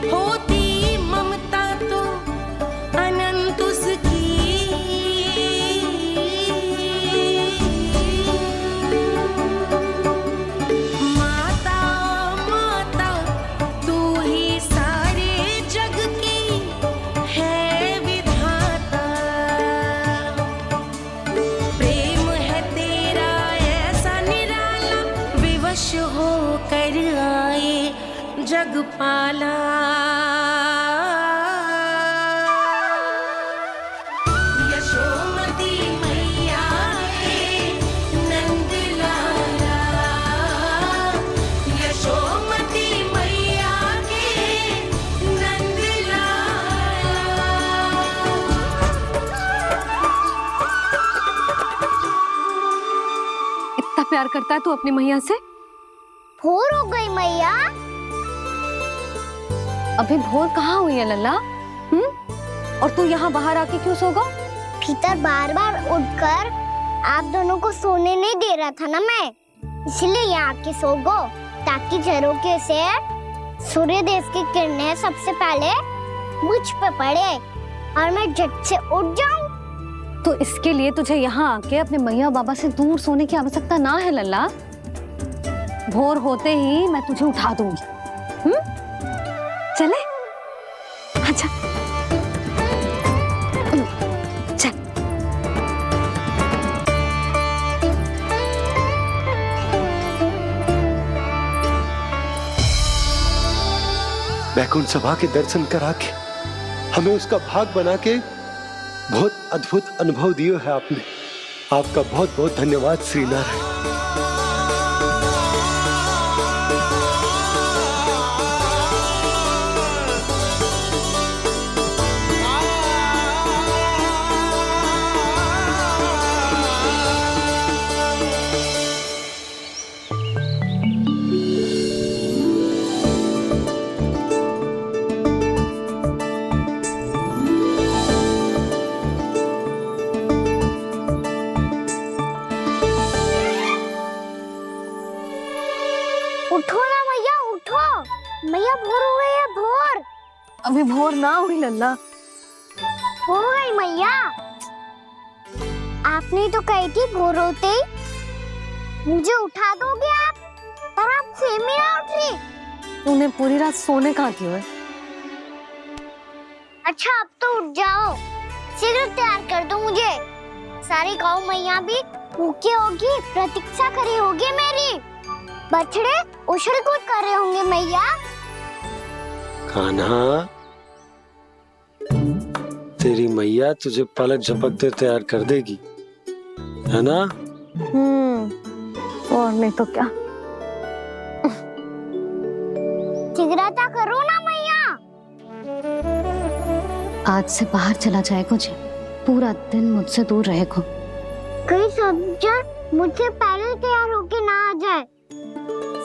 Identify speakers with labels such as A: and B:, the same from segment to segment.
A: होती ममता तो अनंत उसकी। माता माता तू ही सारे जग की है विधाता। प्रेम है तेरा ऐसा निराला, विवश होकर आए जग पाला। यशोमती मैया के नंद लाला, यशोमती मैया के नंद लाला।
B: इतना प्यार करता है तू अपनी मैया से?
C: भोर हो गई मैया।
B: अभी भोर कहाँ हुई है लल्ला? और तू यहाँ बाहर आके क्यों सो गया?
C: भीतर बार बार उठकर आप दोनों को सोने नहीं दे रहा था ना मैं, इसलिए यहाँ आके सो गो, ताकि झरोखे से सूर्य देव की किरणें सबसे पहले मुझ पे पड़े और मैं झट से उठ जाऊं।
B: तो इसके लिए तुझे यहाँ आके अपने मैया बाबा से दूर सोने की आवश्यकता ना है लल्ला। भोर होते ही मैं तुझे उठा दूंगी। चले? अच्छा चल।
D: वैकुंठ सभा के दर्शन करा के हमें उसका भाग बना के बहुत अद्भुत अनुभव दिए है आपने। आपका बहुत बहुत धन्यवाद श्री नारायण।
C: उठो ना मैया, उठो। मैया भोर हो गई है, भोर।
B: अभी भोर ना हुई लल्ला।
C: हो गई मैया। आपने तो कही थी भोर होते ही मुझे उठा दोगे आप, पर आप सेम ही ना उठ रही।
B: तूने पूरी रात सोने कहाँ की है?
C: अच्छा अब तो उठ जाओ, शीघ्र तैयार कर दो मुझे। सारी गाँव मैया भी भूखी होगी, प्रतीक्षा करी होगी मेरी। बछड़े उछल कूद कर रहे होंगे मैया।
D: कान्हा, तेरी मैया तुझे पलक झपकते तैयार कर देगी, है ना?
B: और नहीं तो क्या।
C: शीघ्रता करो ना मैया।
B: आज से बाहर चला जाएगा जी, पूरा दिन मुझसे दूर रहेगा।
C: कहीं सब्जर मुझसे पहले तैयार होके ना आ जाए।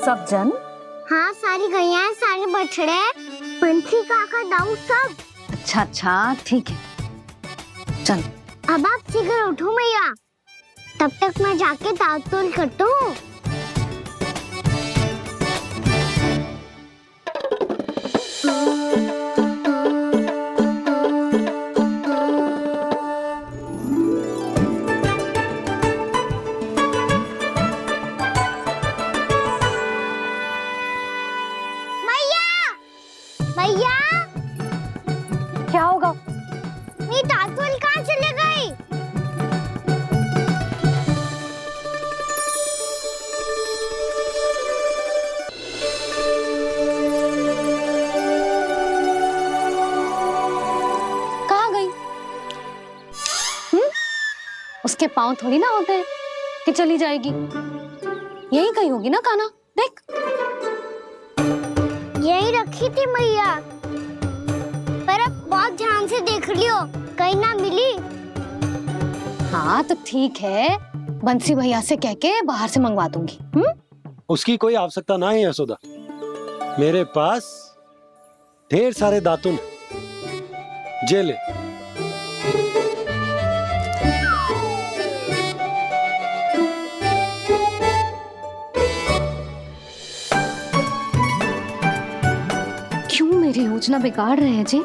B: सब जन?
C: हाँ, सारी गैया, सारे बछड़े, पंछी, काका, दाऊ सब।
B: अच्छा अच्छा ठीक है, चल।
C: अब आप शीघ्र उठो मैया, तब तक मैं जाके ताल-तोल करता हूँ। मैया,
B: क्या होगा?
C: मेरी ताल-तोल कहाँ चले गई?
B: कहाँ गई? उसके पाँव थोड़ी ना होते हैं कि चली जाएगी। यही कहीं होगी ना कान्हा, देख।
C: यही रखी थी मैया, पर अब बहुत ध्यान से देख लियो, कहीं ना मिली।
B: हाँ तो ठीक है, बंसी भैया से कह के बाहर से मंगवा दूंगी।
D: उसकी कोई आवश्यकता ना है यशोदा, मेरे पास ढेर सारे दातुन जे ले।
B: क्यों मेरी योजना बिगाड़ रहे हैं जी।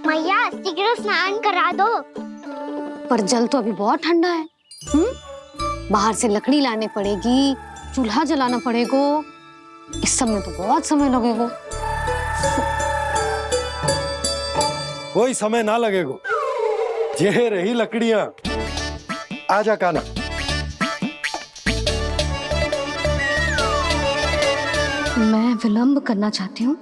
C: मैया शीघ्र स्नान करा दो।
B: पर जल तो अभी बहुत ठंडा है। बाहर से लकड़ी लानी पड़ेगी, चूल्हा जलाना पड़ेगा। इस सब में तो बहुत समय लगेगा।
D: कोई समय ना लगेगा, ये रही लकड़ियां। आजा कान्हा।
B: मैं विलंब करना चाहती हूँ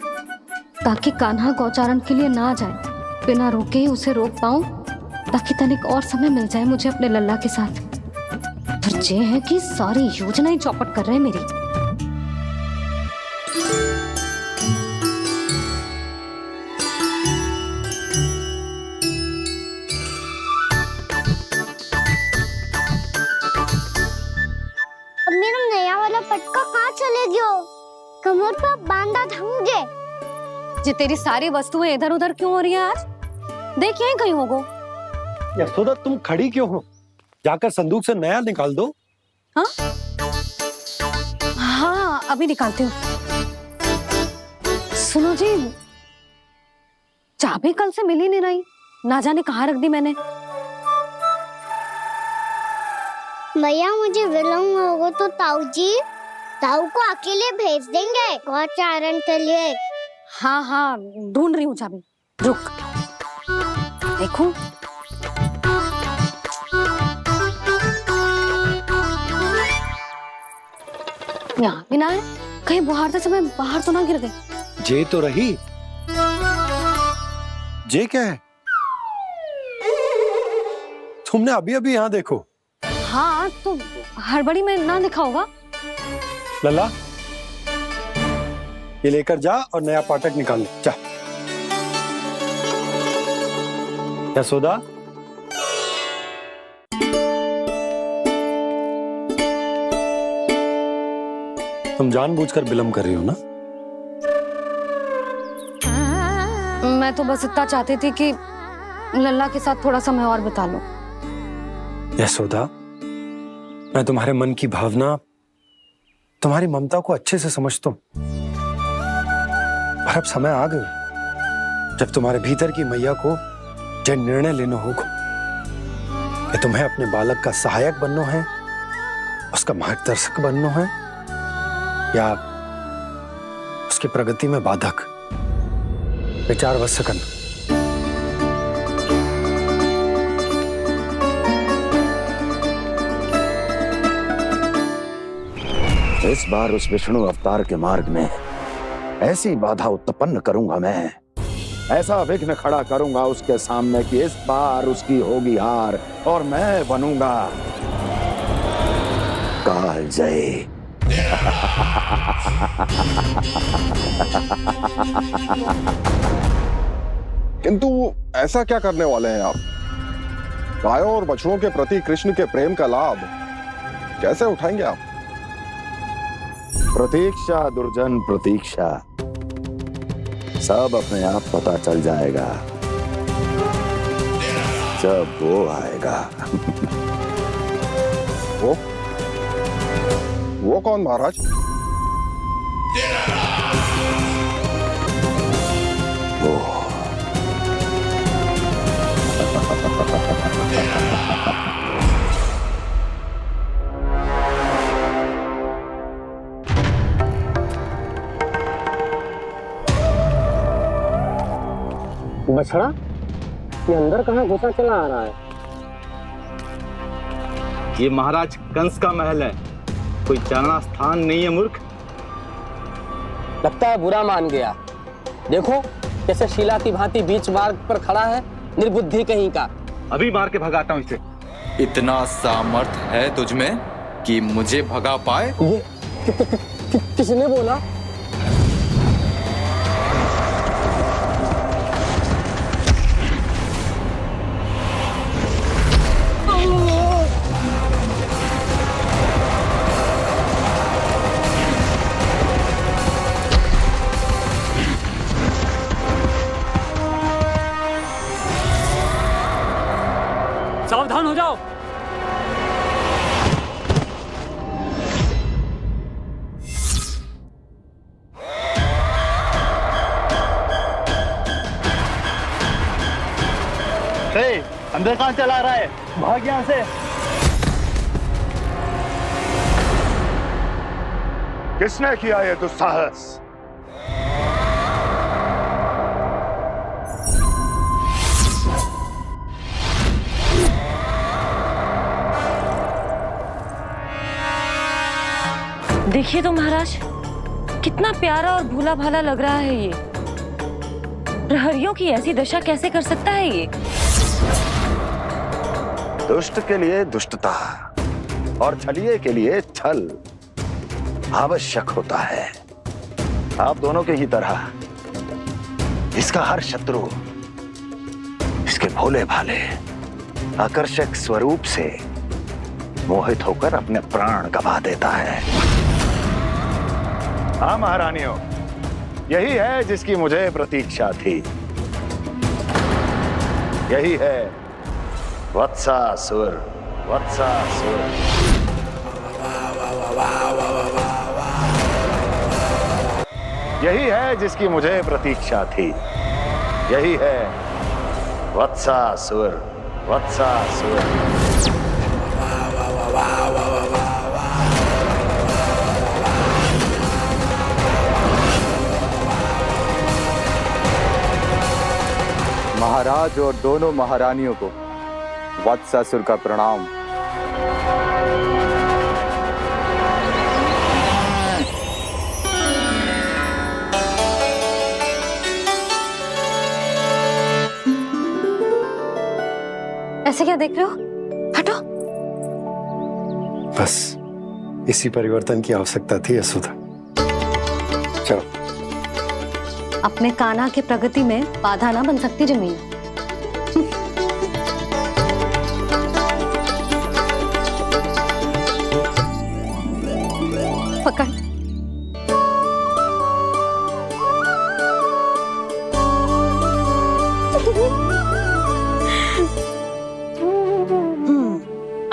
B: ताकि कान्हा गौचारण के लिए ना जाए। बिना रोके ही उसे रोक पाऊं, ताकि तनिक और समय मिल जाए मुझे अपने लल्ला के साथ। पर ये है कि सारी योजना ही चौपट कर रहे हैं मेरी।
C: अब मेरा नया वाला पटका कहाँ चले गयो? कमर पर बांधा था मुझे।
B: ये तेरी सारी वस्तुएं इधर उधर क्यों हो रही है आज? देख यहीं कहीं होगो।
D: यशोदा तुम खड़ी क्यों हो? जाकर संदूक से नया निकाल दो।
B: हाँ हाँ, अभी निकालती हूँ। सुनो जी, चाबी कल से मिल ही नहीं रही, ना जाने कहाँ रख दी मैंने।
C: भैया मुझे विलम्ब होगा तो ताऊ को अकेले भेज देंगे गौचारण के लिए।
B: हाँ हाँ, ढूंढ रही हूँ चाबी, रुक। देखो यहाँ भी ना है, कहीं बुहारते समय बाहर तो ना गिर गई।
D: जे तो रही। जे क्या है? तुमने अभी अभी यहाँ देखो।
B: हाँ तो हड़बड़ी में ना दिखा होगा।
D: लल्ला, ये लेकर जा और नया पाठक निकाल ले। जा। यशोदा, तुम जानबूझकर विलंब कर रही हो ना?
B: मैं तो बस इतना चाहती थी कि लल्ला के साथ थोड़ा समय और बिता लो।
D: यशोदा, मैं तुम्हारे मन की भावना, तुम्हारी ममता को अच्छे से समझता हूं। पर अब समय आ गया जब तुम्हारे भीतर की मैया को यह निर्णय लेना होगा कि तुम्हें अपने बालक का सहायक बनना है, उसका मार्गदर्शक बनना है, या उसकी प्रगति में बाधक। विचार अवश्य करना।
E: इस बार उस विष्णु अवतार के मार्ग में ऐसी बाधा उत्पन्न करूंगा मैं, ऐसा विघ्न खड़ा करूंगा उसके सामने कि इस बार उसकी होगी हार और मैं बनूंगा कालजयी।
F: किंतु ऐसा क्या करने वाले हैं आप? गायों और बछड़ों के प्रति कृष्ण के प्रेम का लाभ कैसे उठाएंगे आप?
E: प्रतीक्षा दुर्जन प्रतीक्षा, सब अपने आप पता चल जाएगा जब वो आएगा।
F: वो कौन महाराज?
E: वो
G: बछड़ा, ये अंदर कहाँ घुसा चला आ रहा है?
H: ये महाराज कंस का महल है, कोई जाना स्थान नहीं है मूर्ख।
G: लगता है बुरा मान गया। देखो कैसे शीला की भांति बीच मार्ग पर खड़ा है, निर्बुद्धि कहीं का।
H: अभी मार के भगाता हूँ इसे।
I: इतना सामर्थ है तुझमें कि मुझे भगा पाए?
G: ये किसने बोला?
J: सावधान हो जाओ।
H: अंदर कहाँ चला रहा है? भाग यहाँ से।
E: किसने किया ये दुस्साहस?
K: देखिए तो महाराज, कितना प्यारा और भोला भाला लग रहा है ये। प्रहरियों की ऐसी दशा कैसे कर सकता है ये?
E: दुष्ट के लिए दुष्टता और छलिए के लिए छल आवश्यक होता है। आप दोनों के ही तरह इसका हर शत्रु इसके भोले भाले आकर्षक स्वरूप से मोहित होकर अपने प्राण गंवा देता है। हाँ महारानियों, यही है जिसकी मुझे प्रतीक्षा थी। यही है वत्सासुर। वत्सासुर यही है जिसकी मुझे प्रतीक्षा थी। यही है वत्सासुर। वत्सासुर
I: महाराज और दोनों महारानियों को वत्सासुर का प्रणाम।
B: ऐसे क्या देख रहे हो? हटो।
D: बस इसी परिवर्तन की आवश्यकता थी यशोदा। चलो।
B: अपने कान्हा के प्रगति में बाधा ना बन सकती जमीन। पकड़।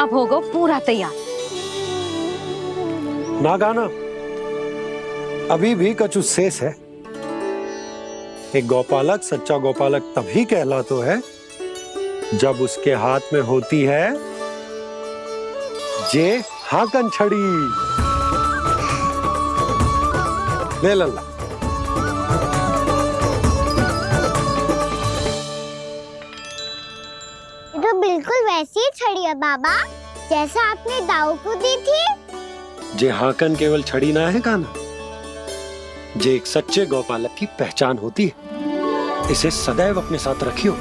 B: अब होगा पूरा तैयार।
D: ना गाना, अभी भी कछु शेष है। एक गौपालक सच्चा गौपालक तभी कहलाता है जब उसके हाथ में होती है जे हाकन छड़ी। ले लल्ला।
C: ये तो बिल्कुल वैसी ही छड़ी है बाबा, जैसा आपने दाऊ को दी थी।
D: जे हाकन केवल छड़ी ना है कान्हा, जे एक सच्चे गौपालक की पहचान होती है। इसे सदैव अपने साथ रखियो।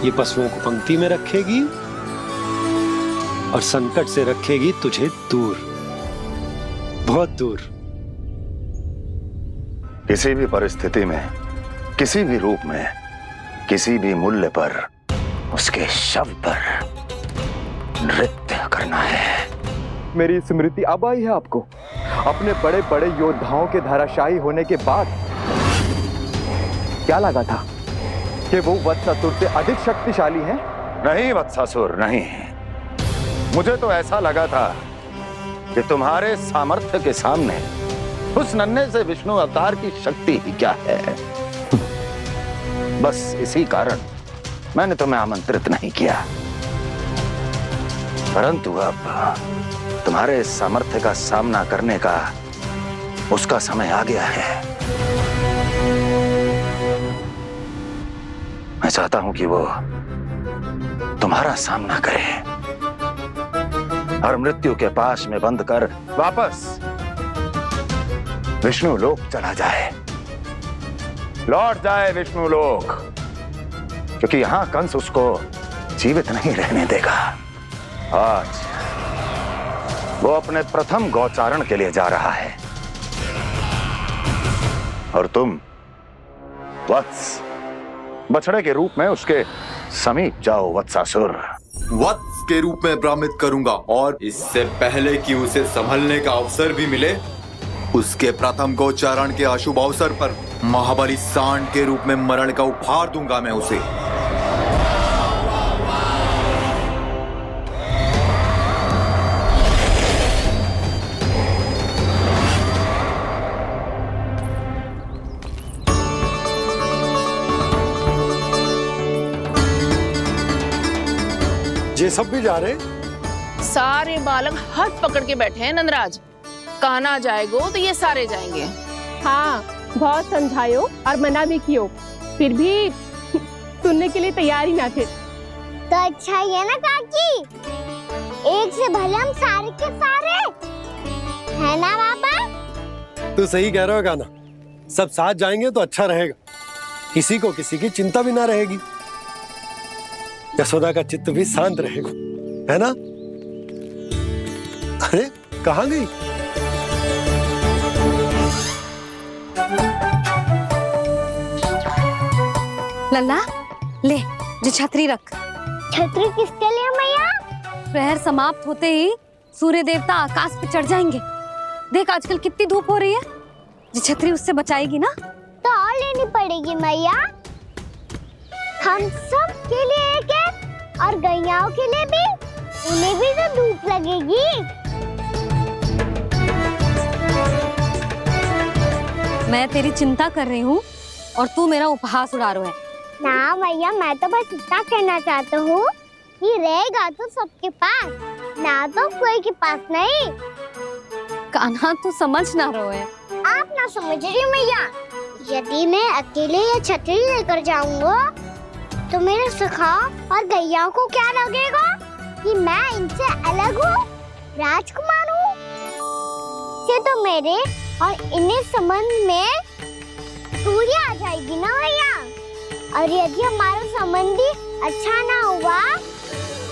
D: ये पशुओं को पंक्ति में रखेगी और संकट से रखेगी तुझे दूर, बहुत दूर।
E: किसी भी परिस्थिति में, किसी भी रूप में, किसी भी मूल्य पर उसके शव पर नृत्य करना है।
I: मेरी स्मृति अब आई है आपको? अपने बड़े बड़े योद्धाओं के धराशायी होने के बाद क्या लगा था कि वो वत्सासुर से अधिक शक्तिशाली हैं?
E: नहीं वत्सासुर, नहीं। मुझे तो ऐसा लगा था कि तुम्हारे सामर्थ्य के सामने उस नन्हे से विष्णु अवतार की शक्ति ही क्या है। बस इसी कारण मैंने तुम्हें आमंत्रित नहीं किया। परंतु अब तुम्हारे सामर्थ्य का सामना करने का उसका समय आ गया है। मैं चाहता हूं कि वो तुम्हारा सामना करे और मृत्यु के पास में बंद कर वापस विष्णु लोक चला जाए, लौट जाए विष्णु लोक, क्योंकि यहां कंस उसको जीवित नहीं रहने देगा। आज वो अपने प्रथम गौचारण के लिए जा रहा है और तुम वत्स बछड़े के रूप में उसके समीप जाओ। वत्सासुर
I: वत्स के रूप में भ्रमित करूंगा और इससे पहले कि उसे संभलने का अवसर भी मिले, उसके प्रथम गोचारण के अशुभ अवसर पर महाबली सांड के रूप में मरण का उपहार दूंगा मैं उसे।
D: ये सब भी जा रहे?
L: सारे बालक हाथ पकड़ के बैठे हैं नंदराज। कान्हा जाएगो तो ये सारे जाएंगे।
M: हाँ, बहुत समझायो और मना भी कियो, फिर भी सुनने के लिए तैयार ही ना थे।
C: तो अच्छा ही है ना काकी, एक से भले हम सारे के सारे, है ना पापा?
D: तू सही कह रहा हो गाना, सब साथ जाएंगे तो अच्छा रहेगा, किसी को किसी की चिंता भी ना रहेगी, यशोदा का चित्त भी शांत रहेगा, है ना? अरे कहाँ गई?
B: लल्ला ले, जो छतरी रख।
C: छतरी किसके लिए मैया?
B: प्रहर समाप्त होते ही सूर्य देवता आकाश पे चढ़ जाएंगे। देख आजकल कितनी धूप हो रही है, जो छतरी उससे बचाएगी ना।
C: तो और लेनी पड़ेगी मैया, हम सब के लिए एक एक, और गैयाओं के लिए भी, उन्हें भी तो धूप लगेगी।
B: मैं तेरी चिंता कर रही हूँ और तू मेरा उपहास उड़ा रहा है।
C: ना भैया, मैं तो बस इतना कहना चाहता हूँ कि रहेगा तो सबके पास, ना तो कोई के पास नहीं।
B: कान्हा तू समझ ना रहो है।
C: आप ना समझ रही मैया, यदि मैं अकेले ये छतरी लेकर जाऊंगा तो मेरे सखा और गैया को क्या लगेगा कि मैं इनसे अलग हूँ, राजकुमार हूँ। से तो मेरे और इन्हें संबंध में दूरी आ जाएगी ना भैया। और यदि हमारा संबंधी अच्छा ना हुआ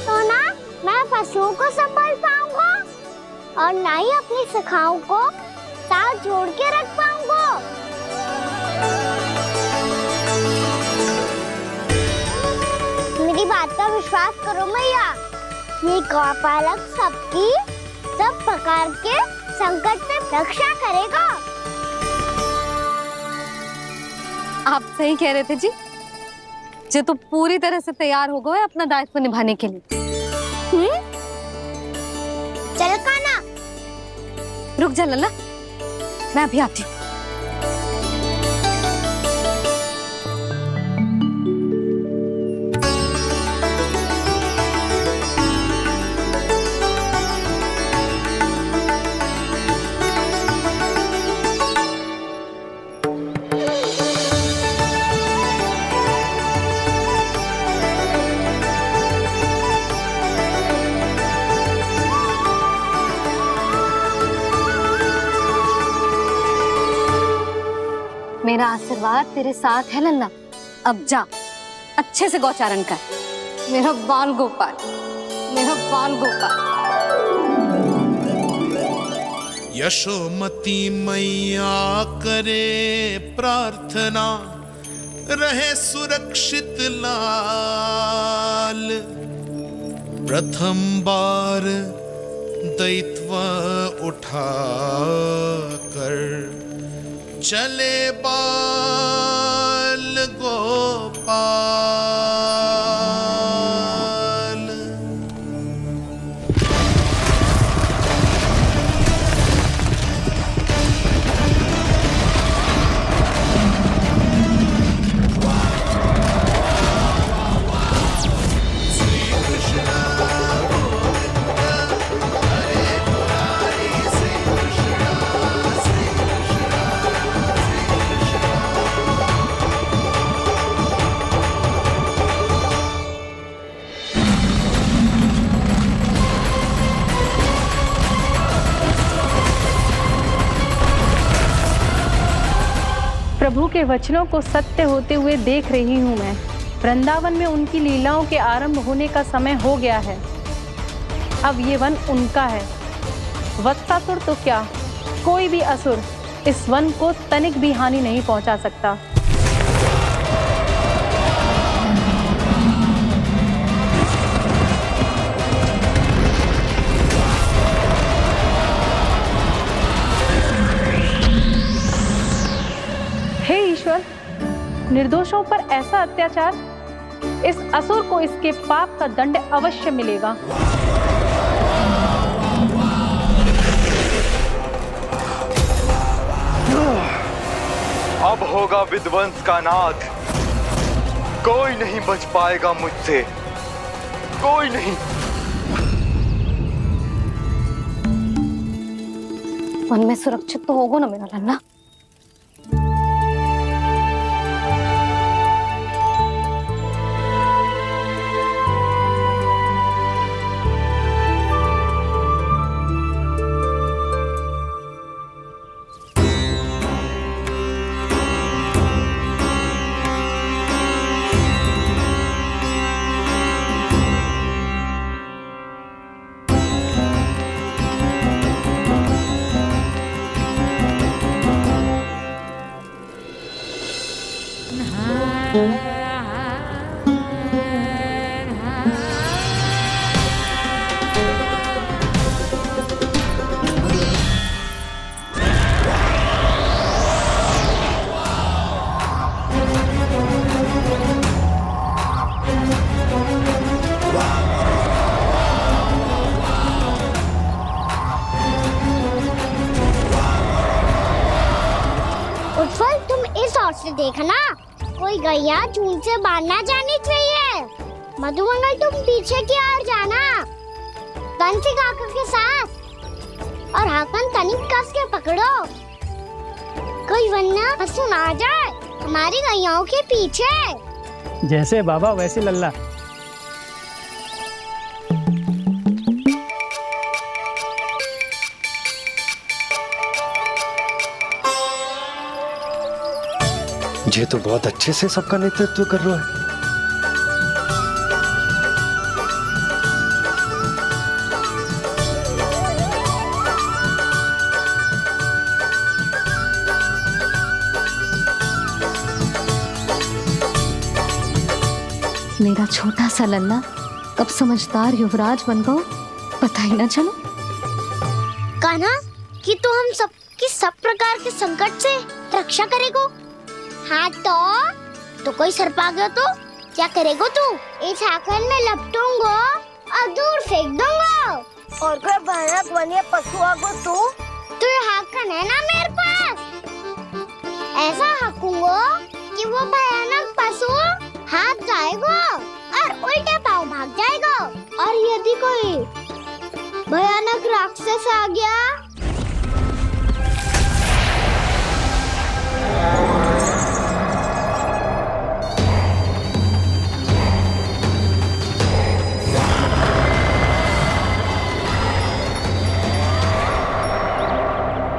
C: तो ना मैं पशुओं को संभाल पाऊंगा और ना ही अपनी सखाओं को साथ जोड़ के रख पाऊंगा। मेरी बात का विश्वास करो मैया, ये गौपालक सबकी सब प्रकार के संकट से रक्षा करेगा।
B: आप सही कह रहे थे जी, जो तो पूरी तरह से तैयार हो गए अपना दायित्व निभाने के लिए।
C: चल कान्हा,
B: रुक जा लल्ला, मैं अभी आती हूँ। मेरा आशीर्वाद तेरे साथ है लल्ला। अब जा, अच्छे से गौचारण कर। मेरा बाल गोपाल, मेरा बाल गोपाल।
N: यशोमती मैया करे प्रार्थना, रहे सुरक्षित लाल। प्रथम बार दैत्व उठा कर चले बाल गोपाल।
M: प्रभु के वचनों को सत्य होते हुए देख रही हूँ मैं। वृंदावन में उनकी लीलाओं के आरंभ होने का समय हो गया है। अब ये वन उनका है। वत्सासुर तो क्या, कोई भी असुर इस वन को तनिक भी हानि नहीं पहुंचा सकता। हे ईश्वर, निर्दोषों पर ऐसा अत्याचार, इस असुर को इसके पाप का दंड अवश्य मिलेगा।
I: अब होगा विध्वंस का नाद, कोई नहीं बच पाएगा मुझसे, कोई नहीं।
B: वन में सुरक्षित तो होगो ना मेरा लल्ला।
C: उत्पल, तुम इस ओर से देखना, कोई गैया जून से बाहर ना जानी चाहिए। मधुमंगल, तुम पीछे की ओर जाना, कंसी काका के साथ, और हाकन तनिक कस के पकड़ो, कोई वरना पशु ना आ जाए हमारी गैयाओं के पीछे।
J: जैसे बाबा वैसे लल्ला।
D: ये तो बहुत अच्छे से सबका नेतृत्व कर रहा है।
B: मेरा छोटा सा लल्ला कब समझदार युवराज बन गो पता ही ना चलो।
C: कान्हा, कि तू हम सब प्रकार के संकट से रक्षा करेगो। हाँ तो कोई सर्प आ गया तो क्या करेगो तू? इस हाकन में लपटूंगा और दूर फेंक दूंगा। और कोई भयानक वन्य पशु आगो तो ये हाकन है ना मेरे पास, ऐसा हाकूंगा कि वो भयानक पशु हाथ जाएगा और उल्टे पाँव भाग जाएगा। और यदि कोई भयानक राक्षस आ गया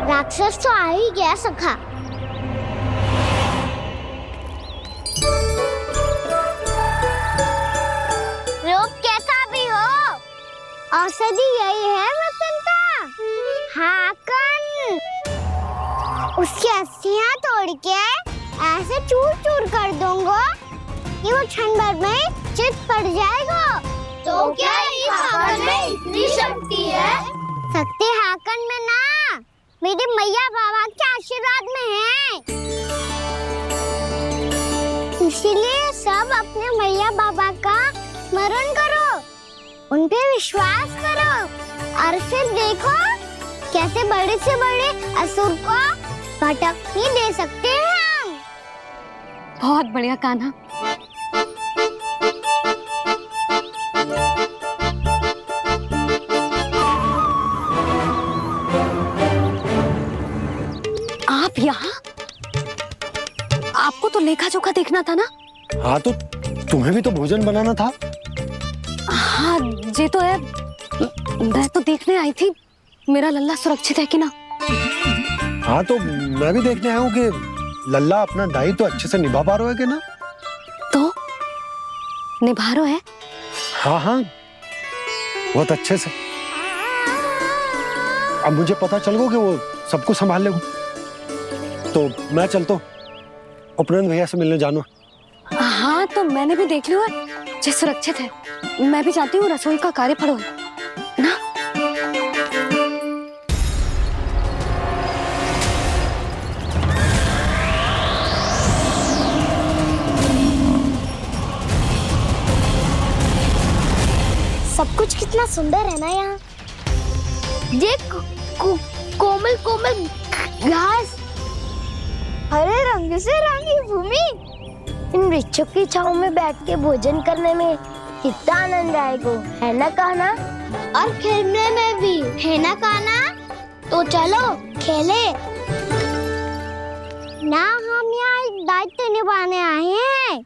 C: राक्षस तो आ ही गया सखा। रोग कैसा भी हो, औषधि यही है वसंता। हाकन उसकी अस्थियां तोड़ के ऐसे चूर चूर कर दूंगा कि वो क्षण भर में चित पड़ जाएगा। तो क्या इस हाकन में इतनी शक्ति है? शक्ति हाकन में ना, मेरे मैया बाबा के आशीर्वाद में है। इसीलिए सब अपने मैया बाबा का स्मरण करो, उन पे विश्वास करो और फिर देखो कैसे बड़े से बड़े असुर को भटक ही दे सकते हैं हम।
B: बहुत बढ़िया कान्हा। आप यहाँ? आपको तो लेखा जोखा देखना था ना?
D: हाँ तो तुम्हें भी तो भोजन बनाना था।
B: हाँ ये तो है, मैं तो देखने आई थी मेरा लल्ला सुरक्षित है कि ना।
D: हाँ तो मैं भी देखने आया हूँ कि लल्ला अपना दायित्व तो अच्छे से निभा पा रहा है कि ना।
B: तो निभा रहा है?
D: हाँ हाँ बहुत अच्छे से। अब मुझे पता चल गया कि वो सबको संभाल लेगा। तो मैं चलता हूँ, उपनंद भैया से मिलने जाना।
B: हाँ तो मैंने भी देख लिया जो सुरक्षित है। मैं भी चाहती हूँ रसोई का कार्य पड़ो ना।
C: सब कुछ कितना सुंदर है ना यहाँ। देख कोमल कोमल घास, हरे रंग से रंगी भूमि, इन वृक्षों की छांव में बैठ के भोजन करने में कितना आनंद आएगा, है ना कान्हा? और खेलने में भी, है ना कान्हा? तो चलो खेले ना। हम यहाँ एक दायित्व निभाने आए हैं,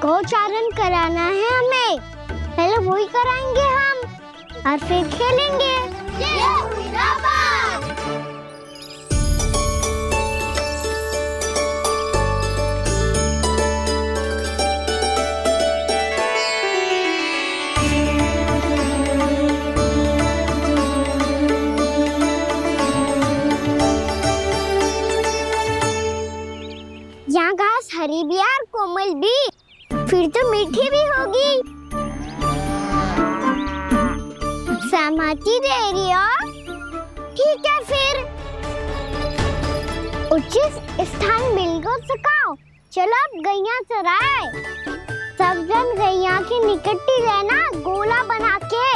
C: गोचारण कराना है हमें। पहले वही कराएंगे हम और फिर खेलेंगे। यहाँ घास हरी भी और कोमल भी, फिर तो मीठी भी होगी। सहमति दे रही हो? ठीक है फिर उचित स्थान मिलकर सकाओ। चलो अब गैया चराए। सब जन गैया के निकट ही रहना, गोला बना के।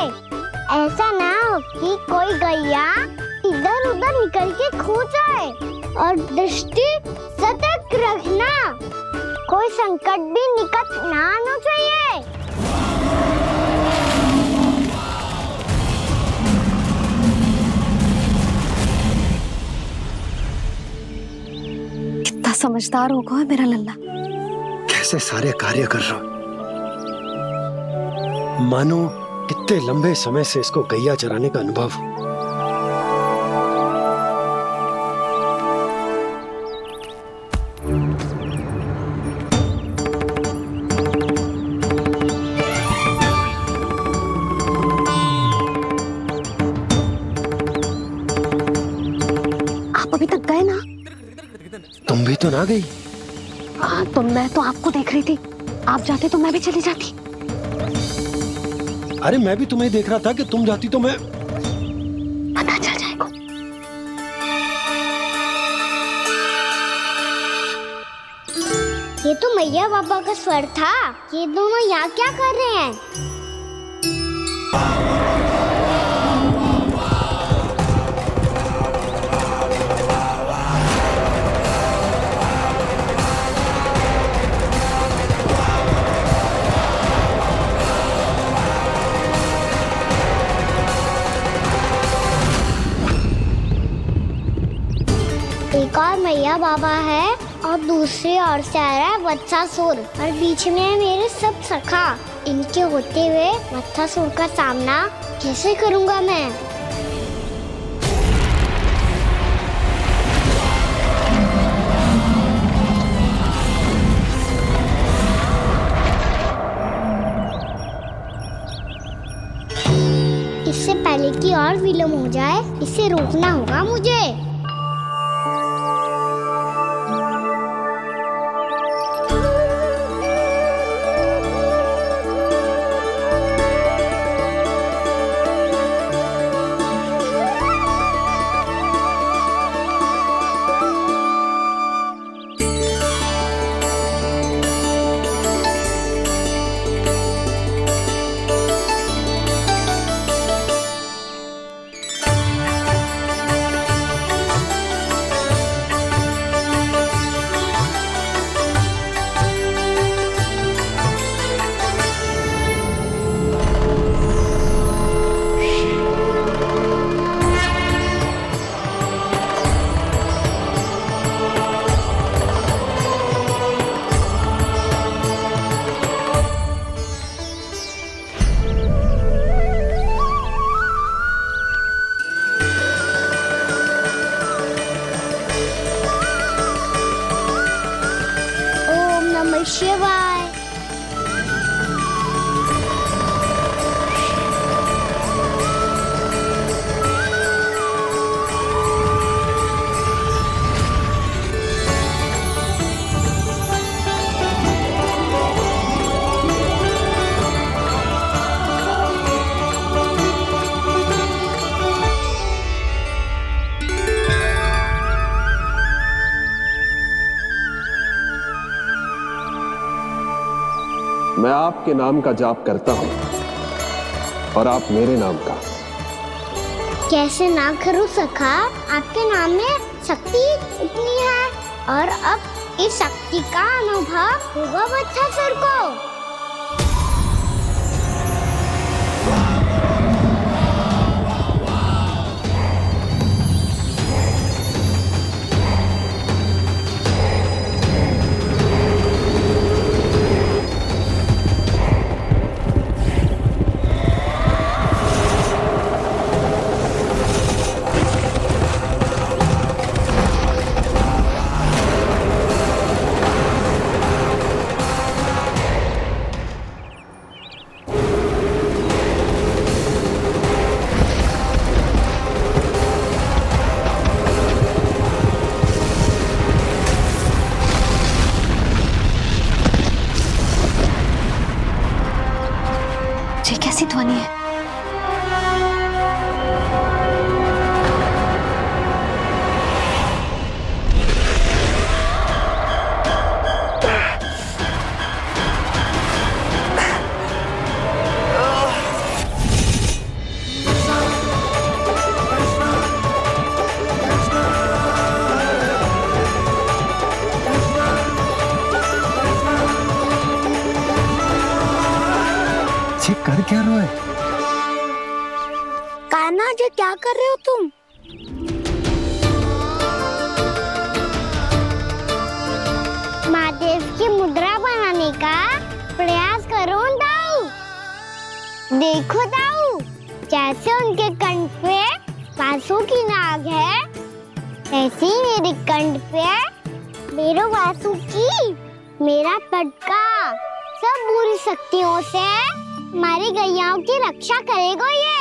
C: ऐसा ना हो कि कोई गैया इधर उधर निकल के खो जाए। और दृष्टि सतर्क रखना, कोई संकट भी निकट ना आना चाहिए।
B: कितना समझदार होगा है मेरा लल्ला।
D: कैसे सारे कार्य कर रहा, मानो कितने लंबे समय से इसको गैया चराने का अनुभव हो।
B: आप अभी तक गए ना?
D: तुम भी तो ना गई।
B: तो मैं तो आपको देख रही थी, आप जाते तो मैं भी चली जाती।
D: अरे मैं भी तुम्हें देख रहा था कि तुम जाती तो मैं।
B: पता चल जाएगा।
C: ये तो मैया बाबा का स्वर था। ये दोनों यहाँ क्या कर रहे हैं? एक और मैया बाबा है और दूसरी ओर से आ रहा है वत्सासुर और बीच में है मेरे सब सखा। इनके होते हुए वत्सासुर का सामना कैसे करूंगा मैं? इससे पहले कि और विलम्ब हो जाए, इसे रोकना होगा मुझे। शिवाय।
F: मैं आपके नाम का जाप करता हूं और आप मेरे नाम का।
C: कैसे ना करूं सखा, आपके नाम में शक्ति इतनी है और अब इस शक्ति का अनुभव होगा वत्सासुर को।
B: कैसी ध्वनि है?
D: कर क्या रहे हो?
C: कान्हा जी क्या कर रहे हो तुम? महादेव की मुद्रा बनाने का प्रयास करो दाऊ। देखो दाऊ, जैसे उनके कंठ पे वासु की नाग है, ऐसे ही मेरे कंठ पे मेरो वासु की मेरा पटका सब बुरी शक्तियों से हमारी गैयाओं की रक्षा करेगा ये।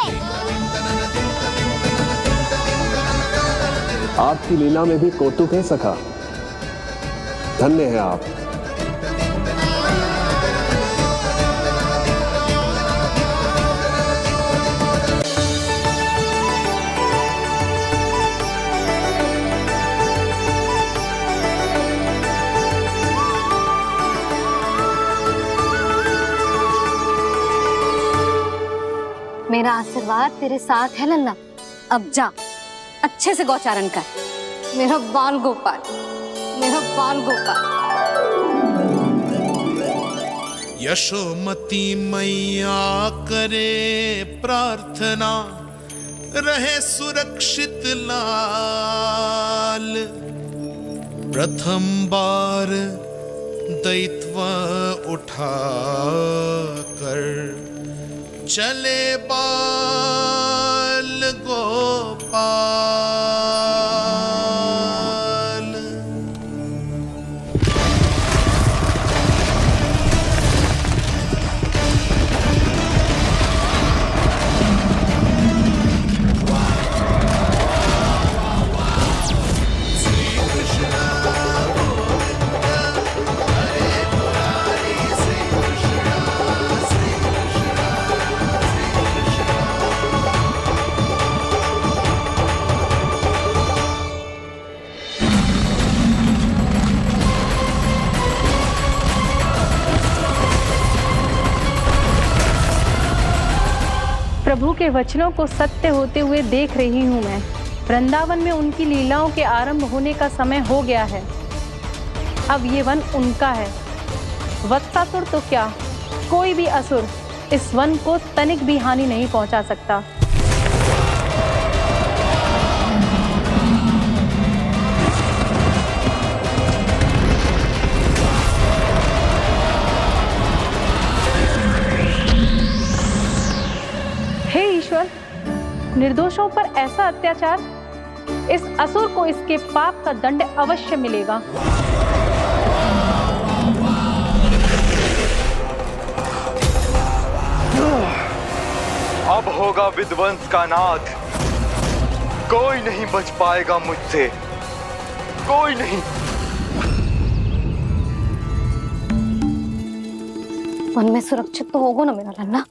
O: आपकी लीला में भी कौतुक है सखा, धन्य है आप।
B: मेरा आशीर्वाद तेरे साथ है लल्ला। अब जा, अच्छे से गौचारण कर। मेरा बाल गोपाल, मेरा बाल गोपाल।
N: यशोमती मैया करे प्रार्थना, रहे सुरक्षित लाल। प्रथम बार दैत्व उठा कर चले बाल गोपाल।
M: प्रभु के वचनों को सत्य होते हुए देख रही हूँ मैं। वृंदावन में उनकी लीलाओं के आरंभ होने का समय हो गया है। अब ये वन उनका है। वत्सासुर तो क्या, कोई भी असुर इस वन को तनिक भी हानि नहीं पहुंचा सकता। हे ईश्वर, निर्दोषों पर ऐसा अत्याचार, इस असुर को इसके पाप का दंड अवश्य मिलेगा।
I: अब होगा विध्वंस का नाद। कोई नहीं बच पाएगा मुझसे, कोई नहीं।
B: वन में सुरक्षित तो होगा ना मेरा लल्ला?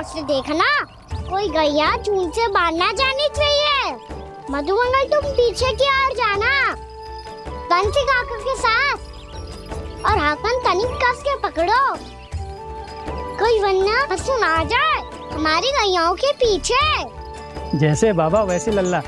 C: से देखना, कोई गैया चून से बाहर ना जानी चाहिए। मधुमंगल तुम पीछे की ओर जाना, कंसी काका के साथ, और हाकन तनिक कस के पकड़ो। कोई वरना पशु ना जाए हमारी गैयाओं के पीछे।
J: जैसे बाबा वैसे लल्ला।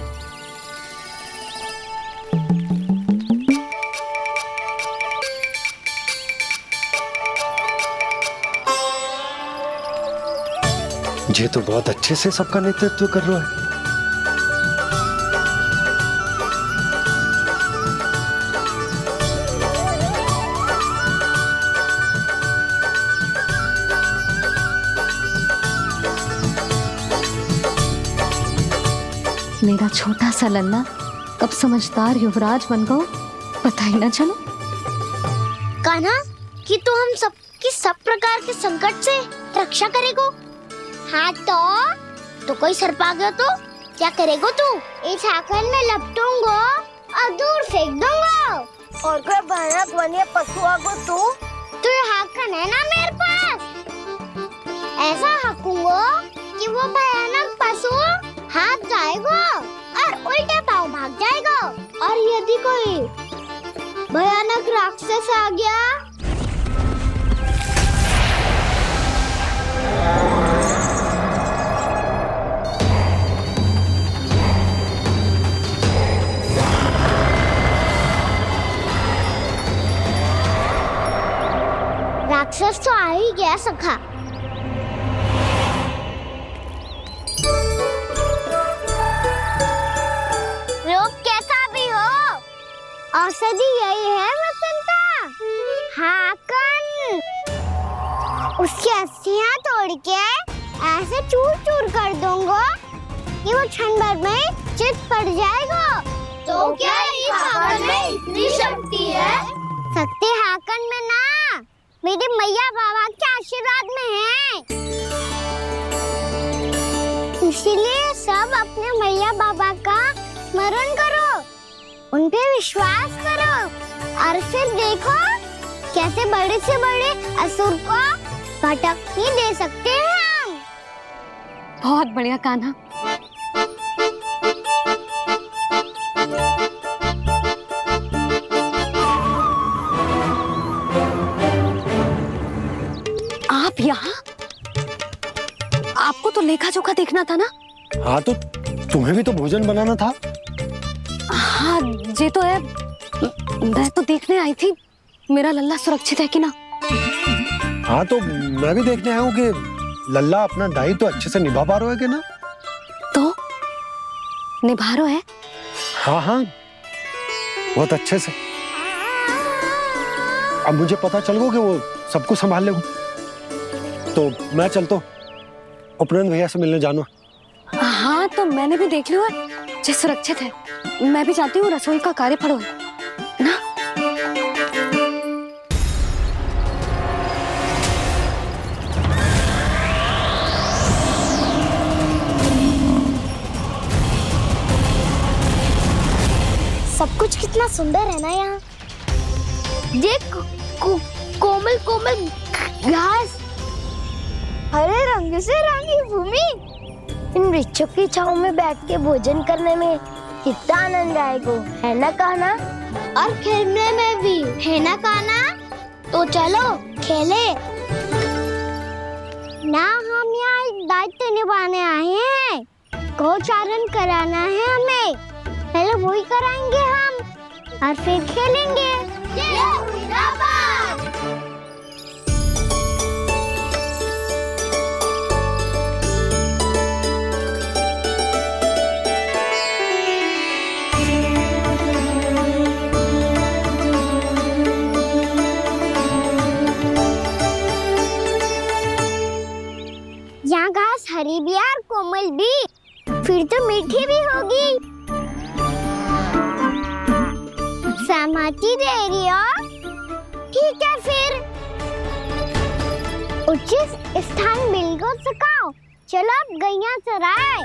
D: ये तो बहुत अच्छे से सबका नेतृत्व कर रहा है।
B: मेरा छोटा सा लल्ला कब समझदार युवराज बन गो पता ही ना चलो।
C: कान्हा कि तू हम सबकी सब प्रकार के संकट से रक्षा करेगो। हाँ तो कोई सर्प आ गया तो क्या करेगो तू? इस हाकन में लपटूंगो और दूर फेंक दूंगा। और कोई भयानक वन्य पशु आगो तो ये हाकन है ना मेरे पास। ऐसा हाकूंगो कि वो भयानक पशु हाथ जाएगा और उल्टे पाँव भाग जाएगा। और यदि कोई भयानक राक्षस आ गया राक्षस तो आ ही गया सखा। रोग कैसा भी हो औषधि यही है वसंता। हाकन उसकी अस्थियां तोड़ के ऐसे चूर चूर कर दूंगा कि वो क्षण भर में चित पड़ जाएगा। तो क्या इस हाकन में इतनी शक्ति है? शक्ति हाकन में ना मेरे मैया बाबा के आशीर्वाद में है। इसीलिए सब अपने मैया बाबा का स्मरण करो, उन पे विश्वास करो और फिर देखो कैसे बड़े से बड़े असुर को भटक ही दे सकते हैं हम।
B: बहुत बढ़िया कान्हा। आप यहाँ? आपको तो लेखा जोखा देखना था ना?
D: हाँ तो तुम्हें भी तो भोजन बनाना था।
B: हाँ ये तो है। मैं तो देखने आई थी मेरा लल्ला सुरक्षित है कि ना।
D: हाँ तो मैं भी देखने आया हूँ कि लल्ला अपना दायित्व तो अच्छे से निभा पा रहा है कि ना।
B: तो निभा रहा है?
D: हाँ हाँ बहुत अच्छे से। अब मुझे पता चल गया कि वो सबको संभाल लेगा। तो मैं चलता हूँ, उपनंद भैया से मिलने जाना।
B: हाँ तो मैंने भी देख लिया जो सुरक्षित है। मैं भी चाहती हूँ रसोई का कार्य पड़ो ना।
C: सब कुछ कितना सुंदर है ना यहाँ। देख कोमल कोमल घास, हरे रंग से रंगी भूमि। इन वृक्षों की छांव में बैठ के भोजन करने में कितना आनंद आएगा, है ना कान्हा? और खेलने में भी, है ना कान्हा? तो चलो खेले ना। हम यहाँ एक दायित्व निभाने आए हैं, गोचारण कराना है हमें। पहले वही कराएंगे हम और फिर खेलेंगे। यहाँ घास हरी भी और कोमल भी, फिर तो मीठी भी होगी। सहमति दे रही हो? ठीक है फिर उचित स्थान बिल्कुल सुखाओ। चलो अब गैया चराए।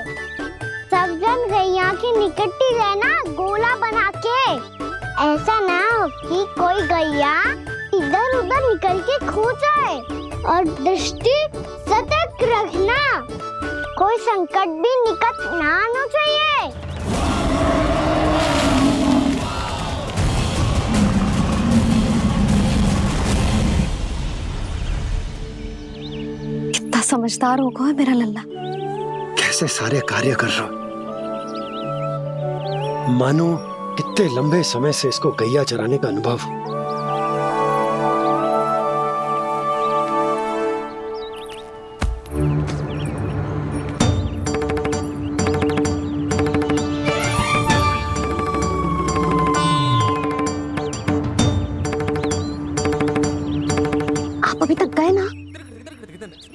C: सब जन गैया के निकट ही रहना, गोला बना के। ऐसा ना हो कि कोई गैया इधर उधर निकल के खो जाए। और दृष्टि सतर्क रखना, कोई संकट भी निकट ना आना चाहिए।
B: समझदार हो गए मेरा लल्ला।
D: कैसे सारे कार्य कर रहा हूं, मानो कितने लंबे समय से इसको गैया चराने का अनुभव हो।
B: आप अभी तक गए ना?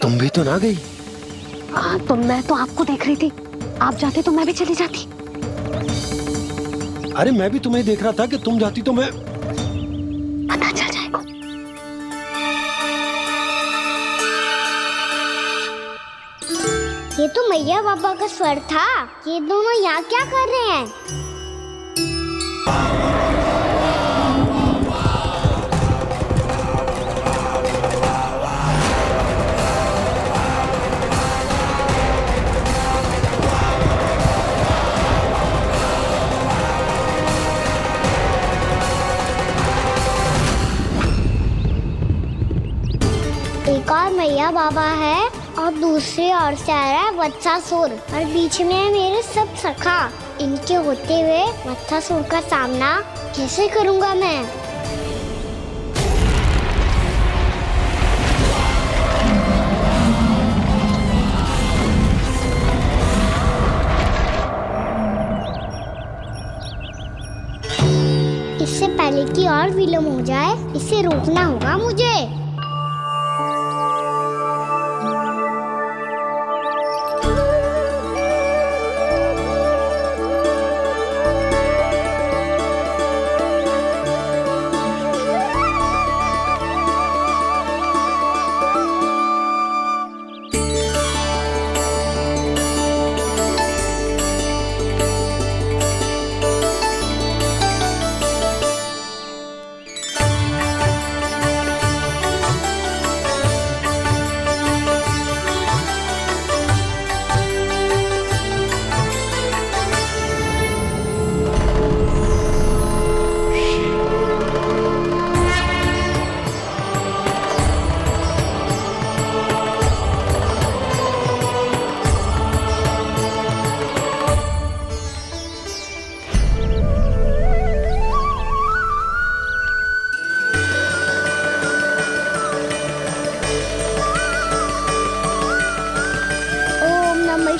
D: तुम भी तो ना गई।
B: तो मैं तो आपको देख रही थी, आप जाते तो मैं भी चली जाती।
D: अरे मैं भी तुम्हें देख रहा था कि तुम जाती तो मैं।
B: पता चल जाएगा।
C: ये तो मैया बाबा का स्वर था। ये दोनों यहाँ क्या कर रहे हैं? एक और मैया बाबा है और दूसरी ओर से आ रहा है वत्सासुर और बीच में है मेरे सब सखा। इनके होते हुए वत्सासुर का सामना कैसे करूंगा मैं? इससे पहले कि और विलम्ब हो जाए, इसे रोकना होगा मुझे।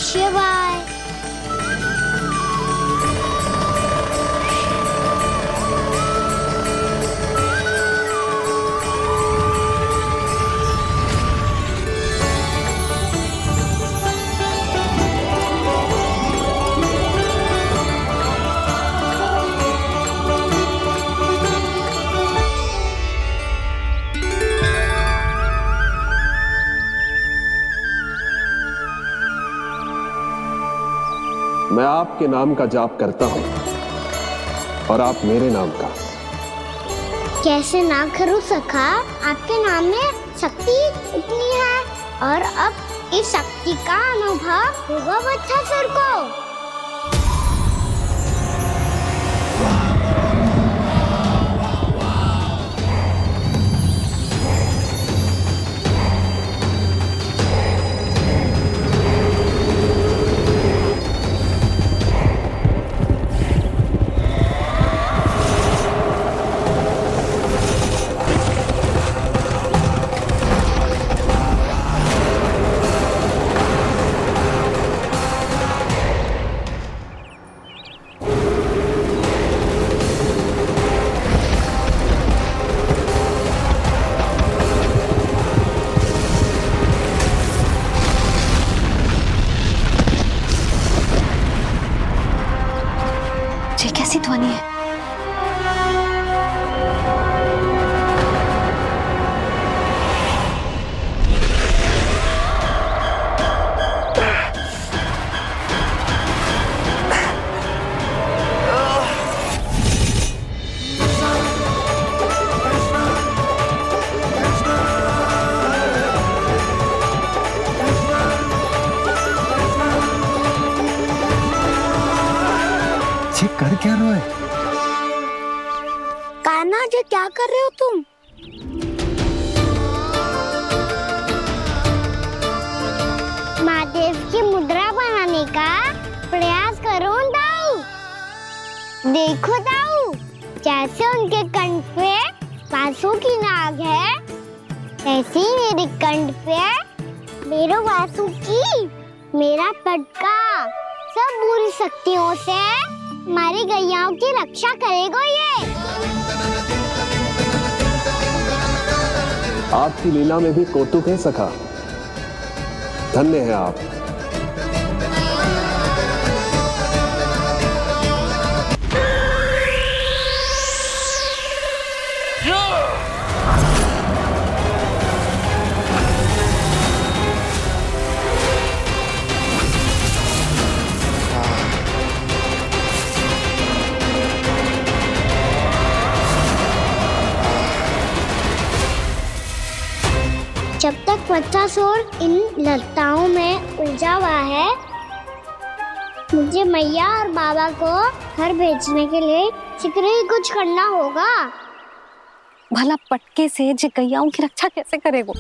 C: शिवाय।
O: मैं आपके नाम का जाप करता हूं और आप मेरे नाम का।
C: कैसे ना करूं सखा, आपके नाम में शक्ति इतनी है और अब इस शक्ति का अनुभव होगा वत्सासुर को।
B: ये कैसी ध्वनि है?
D: ये कर क्या रहे हो?
C: कान्हा जी क्या कर रहे हो तुम? देखो दाऊ, जैसे उनके कंठ पे बांसुरी की नाग है, ऐसे ही मेरे कंठ पे मेरा बांसुरी, मेरा पटका सब बुरी शक्तियों से हमारी गैयाओं की रक्षा करेगा ये।
O: आपकी लीला में भी कौतुक है सखा, धन्य है आप।
C: जब तक बच्चासुर इन लताओं में उलझा हुआ है, मुझे मैया और बाबा को घर भेजने के लिए शीघ्र ही कुछ करना होगा।
B: भला पटके से जे गैयाओं की रक्षा कैसे करेगो?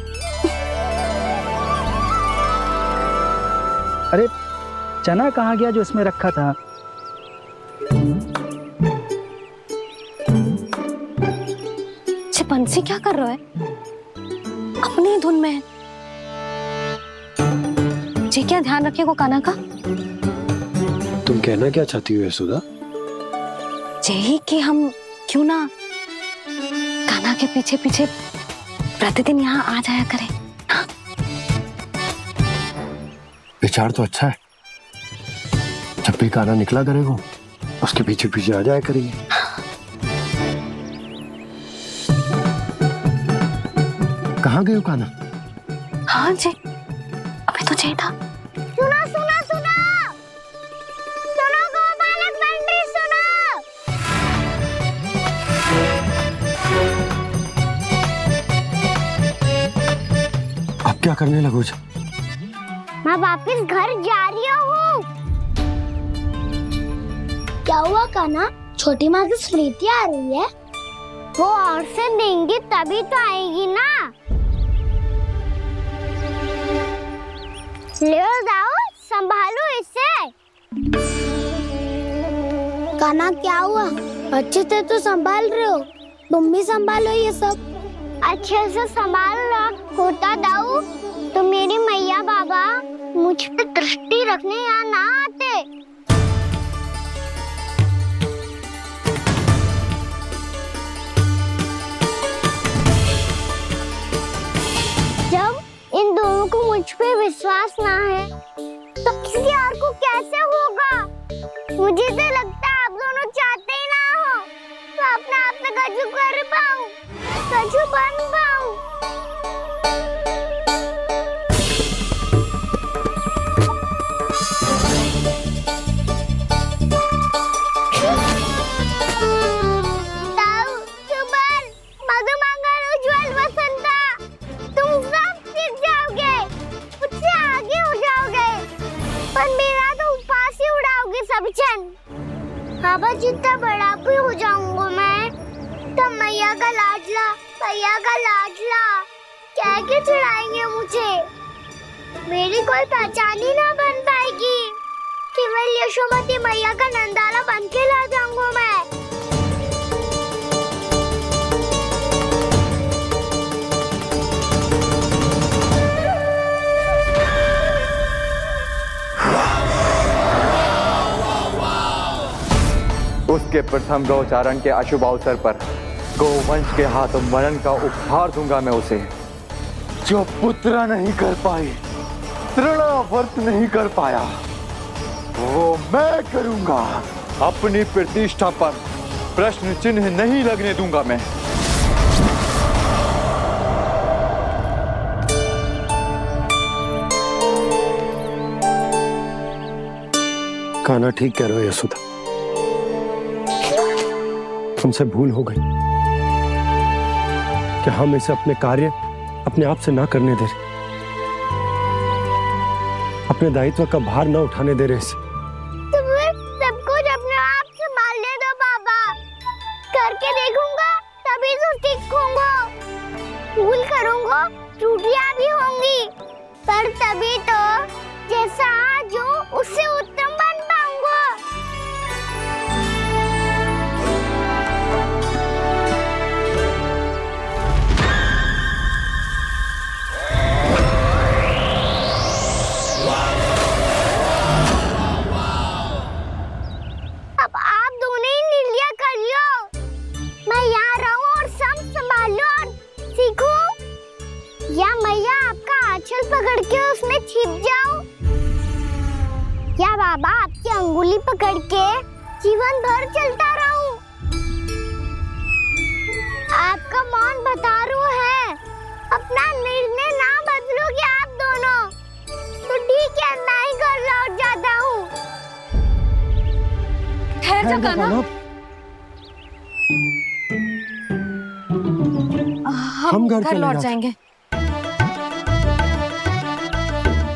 J: अरे चना कहाँ गया जो इसमें रखा था?
B: बंसी क्या कर रहा है? अपनी धुन में है। जी क्या ध्यान रखिएगा कान्हा का।
D: तुम कहना क्या चाहती हो यशोदा?
B: यही कि हम क्यों ना कान्हा के पीछे पीछे प्रतिदिन यहाँ आ जाया करें। हाँ?
D: विचार तो अच्छा है। जब भी कान्हा निकला करेगा उसके पीछे पीछे आ जाया करेंगे। कहाँ गए हो कान्हा?
B: हाँ जी, अभी तो चाहिए था।
C: सुनो सुनो सुनो सुनो गोपालक बंटी सुनो।
D: अब क्या करने लगो?
C: मैं वापस घर जा रही हूँ। क्या हुआ कान्हा? छोटी माँ की स्मृति आ रही है? वो और से देंगी तभी तो आएगी ना। ले जाओ, संभालो इसे। कान्हा क्या हुआ? अच्छे से तो संभाल रहे हो, तुम भी संभालो ये सब। अच्छे से संभाल लो होता दाऊ तो मेरी मैया बाबा मुझ पे दृष्टि रखने यहाँ ना आते। जब इन दोनों को मुझ पे विश्वास ना है तो किसी और को कैसे होगा? मुझे तो लगता है आप दोनों चाहते ही ना हो तो अपने आप में गजू कर पाऊं, गजू बन पाऊं। बाबा जितना बड़ा भी हो जाऊंगा मैं तब मैया का लाडला कह के चिढ़ाएंगे मुझे। मेरी कोई पहचान ही ना बन पाएगी। केवल यशोमती मैया का नंदाला बन के ला जाऊंगा मैं।
I: उसके प्रथम गौचारण के अशुभ अवसर पर गोवंश के हाथों मरण का उपहार दूंगा मैं उसे। जो पुत्र नहीं कर पाई, तृणावर्त नहीं कर पाया, वो मैं करूंगा। अपनी प्रतिष्ठा पर प्रश्न चिन्ह नहीं लगने दूंगा मैं।
D: कान्हा ठीक कह रहे हो यशोदा, हमसे भूल हो गई कि हम इसे अपने कार्य अपने आप से ना करने दे रहे, अपने दायित्व का भार ना उठाने दे रहे इसे।
C: तो फिर सब कुछ अपने आप से संभालने दो बाबा, करके देखूंगा तभी तो सीखूंगा। भूल करूंगा, त्रुटियां भी होंगी, पर तभी तो जैसा आज हूं उससे उत्तम बन पाऊंगा। बादल पकड़ के उसमें छिप जाऊं? या बाबा आपकी अंगुली पकड़ के जीवन भर चलता रहूं? आपका मौन बतारू है, अपना निर्णय ना बदलोगे आप दोनों तो ठीक है, मैं ही घर लौट जाता हूँ।
B: ठहर जा कान्हा। हम घर लौट जाएंगे,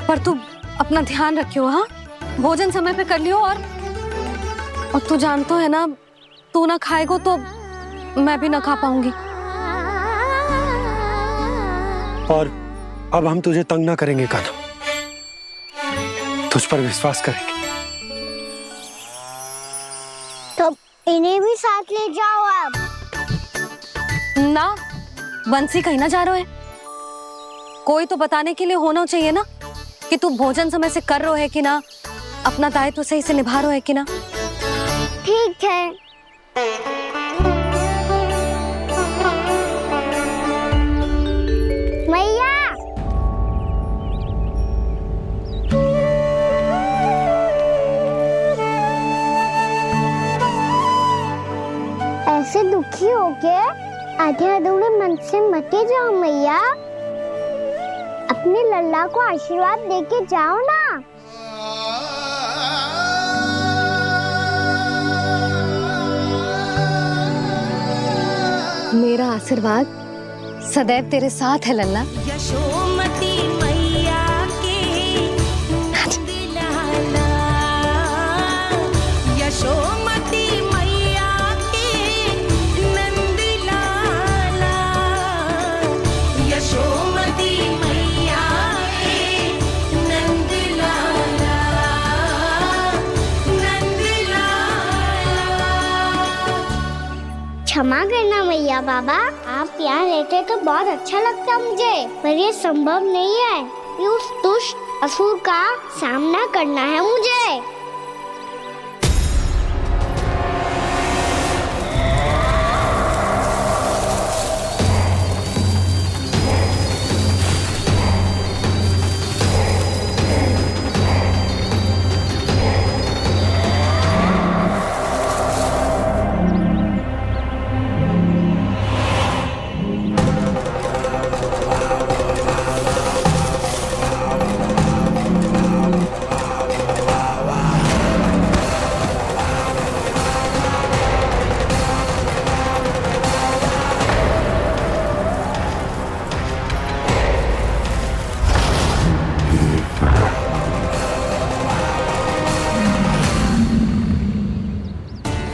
B: पर तू अपना ध्यान रखियो। हाँ, भोजन समय पे कर लियो। और तू जानतो है ना, तू ना खाएगो तो मैं भी ना खा पाऊंगी।
D: और अब हम तुझे तंग ना करेंगे कान्हा, तुझ पर विश्वास करेंगे।
C: तो इन्हें भी साथ ले जाओ आप।
B: ना, बंसी कहीं ना जा रहे है। कोई तो बताने के लिए होना चाहिए ना कि तू भोजन समय से कर रहे है कि ना, अपना दायित्व सही से निभा रहे है कि ना।
C: ठीक है। मैया, ऐसे दुखी होके आधे अधूरे मन से मत जाओ मैया, अपने लल्ला को आशीर्वाद देके जाओ ना।
B: मेरा आशीर्वाद सदैव तेरे साथ है लल्ला।
A: यशोमती मैया के नंद लाला, यशोमती मैया के नंद लाला, यशोमती मैया के नंद लाला, नंद लाला।
C: क्षमा करना मैया बाबा, आप यहाँ रहते तो बहुत अच्छा लगता मुझे, पर ये संभव नहीं है। ये उस दुष्ट असुर का सामना करना है मुझे।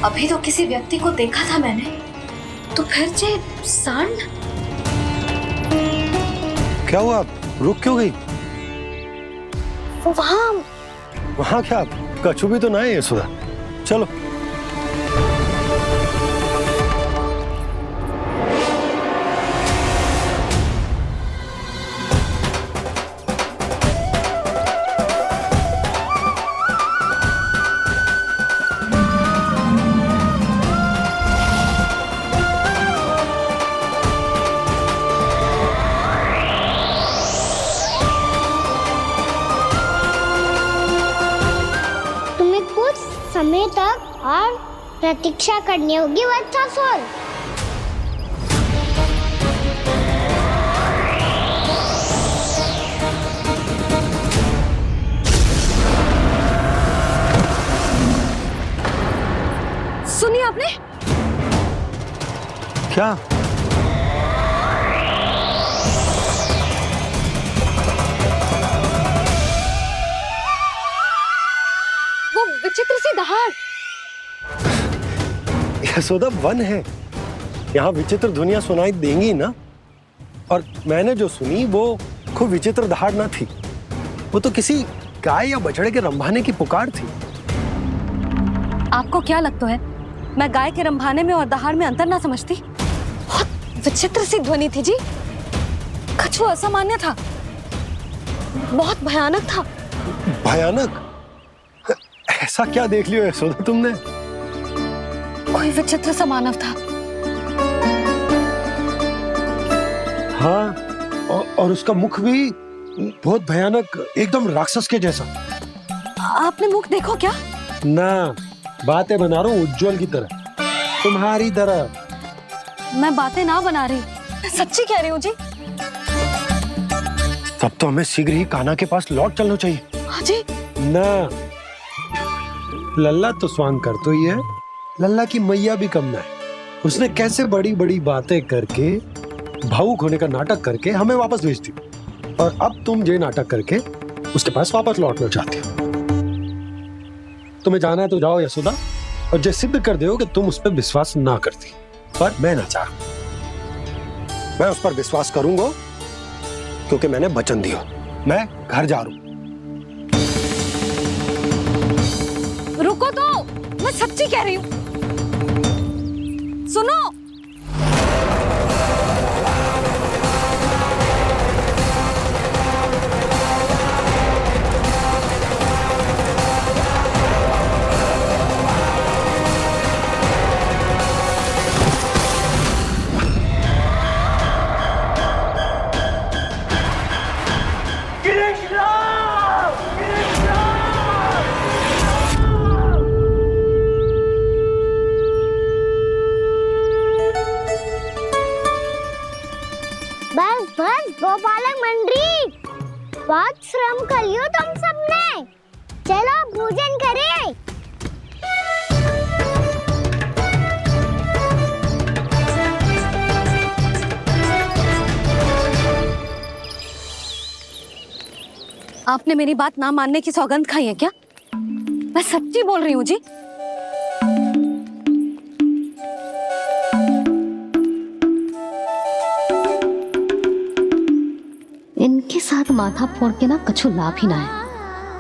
B: अभी तो किसी व्यक्ति को देखा था मैंने, तो फिर से सांड।
D: क्या हुआ, रुक क्यों गई? वहाँ क्या कछु भी तो ना है यशोदा, चलो।
C: समय तक और प्रतीक्षा करनी होगी वत्सासुर।
B: सुनिए आपने
D: क्या?
B: वो विचित्र सी दहाड़।
D: यशोदा, वन है, यहाँ विचित्र ध्वनियां सुनाई देंगी ना। और मैंने जो सुनी वो खूब विचित्र दहाड़ ना थी, वो तो किसी गाय या बछड़े के रंभाने की पुकार थी।
B: आपको क्या लगता है मैं गाय के रंभाने में और दहाड़ में अंतर ना समझती? बहुत विचित्र सी ध्वनि थी जी, कछु असामान्य था, बहुत भयानक था।
D: भयानक? ऐसा क्या देख लियो यशोदा तुमने?
B: कोई विचित्र सा मानव था।
D: हाँ, और उसका मुख भी बहुत भयानक, एकदम राक्षस के जैसा।
B: आपने मुख देखो क्या?
D: ना, बातें बना रहा हूँ उज्जवल की तरह, तुम्हारी तरह।
B: मैं बातें ना बना रही, मैं सच्ची कह रही हूँ जी।
D: तब तो हमें शीघ्र ही कान्हा के पास लौट चलना चाहिए।
B: हाँ जी।
D: ना, लल्ला तो स्वांग कर तो ही है, लल्ला की मैया भी कम ना है। उसने कैसे बड़ी बड़ी बातें करके, भावुक होने का नाटक करके हमें वापस भेज दी, और अब तुम ये नाटक करके उसके पास वापस लौटना चाहते हो। तुम्हें जाना है तो जाओ यशोदा, और जो सिद्ध कर दो कि तुम उस पर विश्वास ना करती, पर मैं ना चाहूं। मैं उस पर विश्वास करूंगा क्योंकि मैंने वचन दिया। मैं घर जा रहा हूं।
B: रुको तो, मैं सच्ची कह रही हूँ। सुनो,
C: बस बस गोपालक मंडली, बहुत श्रम कर लियो तुम सबने। चलो भोजन करें।
B: आपने मेरी बात ना मानने की सौगंध खाई है क्या? मैं सच्ची बोल रही हूँ जी। इनके साथ माथा फोड़ के ना कछु लाभ ही ना है।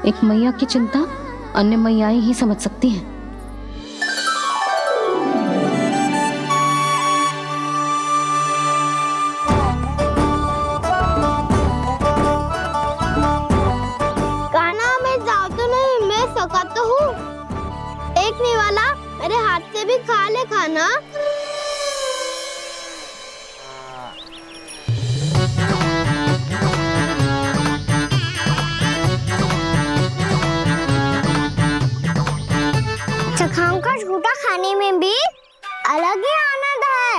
B: एक मैया की चिंता अन्य मैयाएं ही समझ सकती हैं।
C: कान्हा, मैं जाऊँ तो नहीं, मैं सका तो हूँ। एक नहीं वाला, मेरे हाथ से भी खा ले खाना। चखाओं का झूठा खाने में भी अलग ही आनंद है।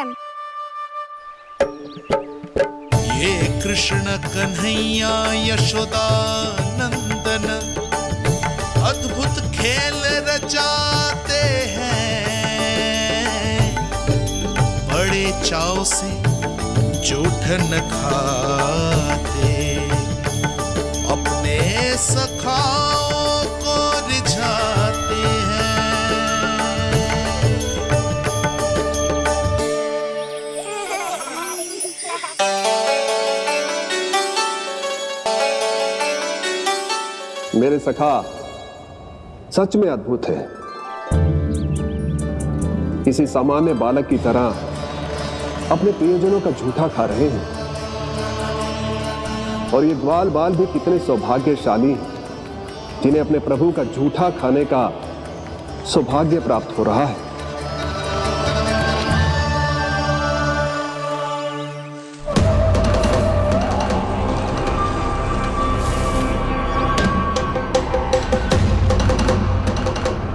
N: ये कृष्ण कन्हैया यशोदा नंदन अद्भुत खेल रचाते हैं, बड़े चाव से जूठन खाते, अपने सखाओं को रिझाते हैं।
O: मेरे सखा सच में अद्भुत है। किसी सामान्य बालक की तरह अपने प्रियजनों का झूठा खा रहे हैं, और ये ग्वाल बाल भी कितने सौभाग्यशाली हैं जिन्हें अपने प्रभु का झूठा खाने का सौभाग्य प्राप्त हो रहा है।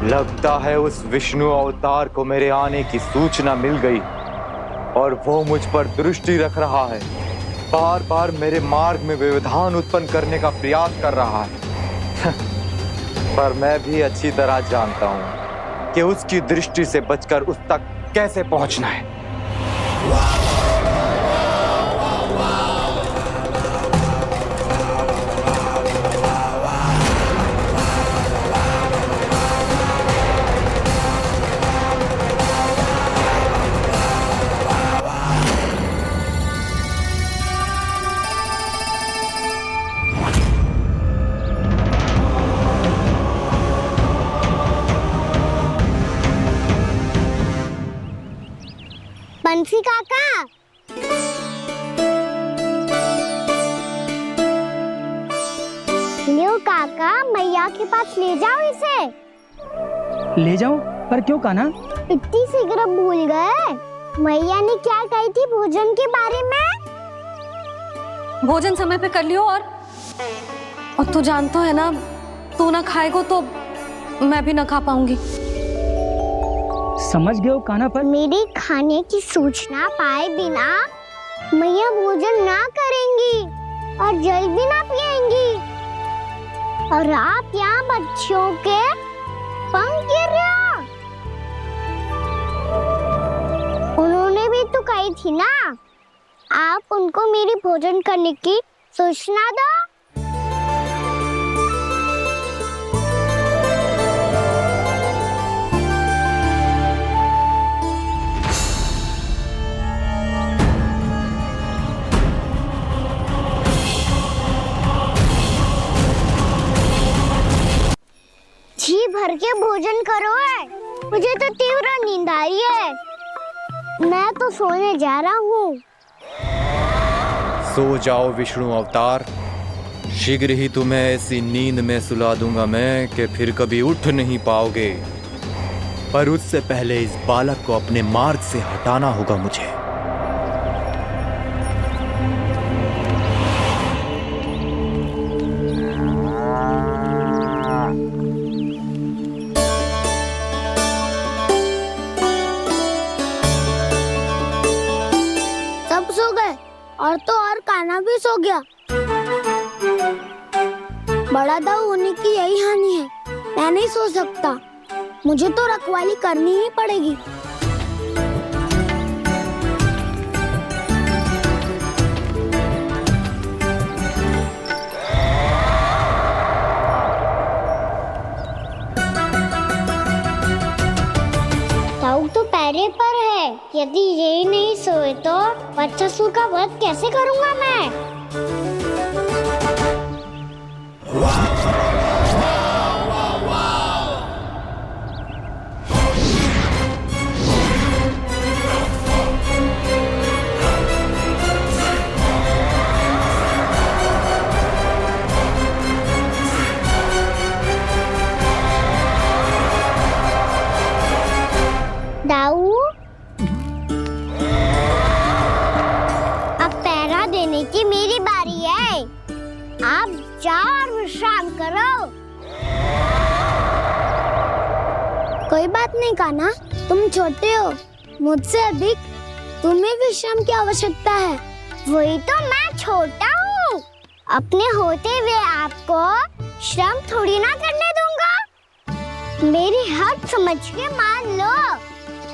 I: लगता है उस विष्णु अवतार को मेरे आने की सूचना मिल गई और वो मुझ पर दृष्टि रख रहा है। बार बार मेरे मार्ग में व्यवधान उत्पन्न करने का प्रयास कर रहा है। पर मैं भी अच्छी तरह जानता हूं कि उसकी दृष्टि से बचकर उस तक कैसे पहुंचना है।
C: बंसी काका, लियो काका, मैया के पास ले जाओ इसे।
J: ले जाओ? पर क्यों कान्हा?
C: इतनी शीघ्र भूल गए? मैया ने क्या कही थी भोजन के बारे में?
B: भोजन समय पे कर लियो और और तू जानता है ना, तू ना खाएगो तो मैं भी ना खा पाऊंगी।
J: समझ गए हो कान्हा पर?
C: मेरे खाने की सूचना पाए बिना मैया भोजन ना करेंगी और जल भी ना पिएंगी, और आप यहाँ बच्चों के पंख गिर रहे हो। उन्होंने भी तो कही थी ना, आप उनको मेरी भोजन करने की सूचना दो। जी भर के भोजन करो है, मुझे तो तीव्र नींद आ रही है। मैं तो सोने जा रहा हूँ।
I: सो जाओ विष्णु अवतार, शीघ्र ही तुम्हें ऐसी नींद में सुला दूंगा मैं कि फिर कभी उठ नहीं पाओगे। पर उससे पहले इस बालक को अपने मार्ग से हटाना होगा मुझे।
C: सब सो गए और तो और कान्हा भी सो गया। बड़ा दाऊ होने की यही हानि है, मैं नहीं सो सकता, मुझे तो रखवाली करनी ही पड़ेगी। दाऊ तो पैरे पर है, यदि यही नहीं सोए तो बच्चासुर का वध कैसे करूंगा मैं? दाऊ, अब पहरा देने की मेरी बारी है। आप जाओ और विश्राम करो। कोई बात नहीं कान्हा, तुम छोटे हो, मुझसे अधिक तुम्हें विश्राम की आवश्यकता है। वही तो मैं छोटा हूँ, अपने होते हुए आपको श्रम थोड़ी ना करने दूंगा। मेरी हद समझ के मान लो,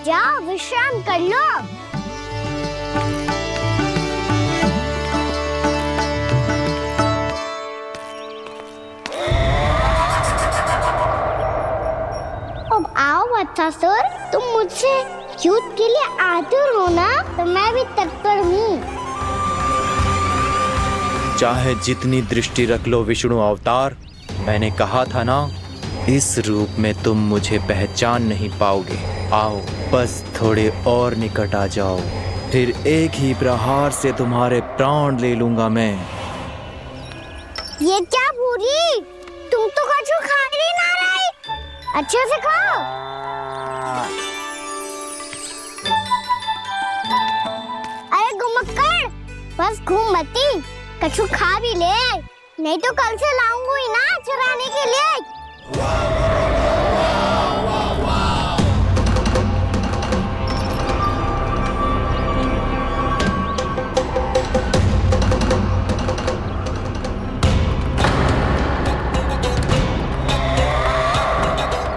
C: जाओ विश्राम कर लो। अब आओ बच्चासुर, तुम मुझसे युद्ध के लिए आतुर हो ना, तो मैं भी तत्पर हूँ।
I: चाहे जितनी दृष्टि रख लो विष्णु अवतार, मैंने कहा था ना, इस रूप में तुम मुझे पहचान नहीं पाओगे। आओ बस थोड़े और निकट आ जाओ, फिर एक ही प्रहार से तुम्हारे प्राण ले लूंगा मैं।
C: ये क्या भूरी, तुम तो कछु खा ही ना रही, अच्छे से खाओ। अरे घुमक्कड़, बस घूम मती, कछु खा भी ले, नहीं तो कल से लाऊंगा ही ना चुराने के लिए।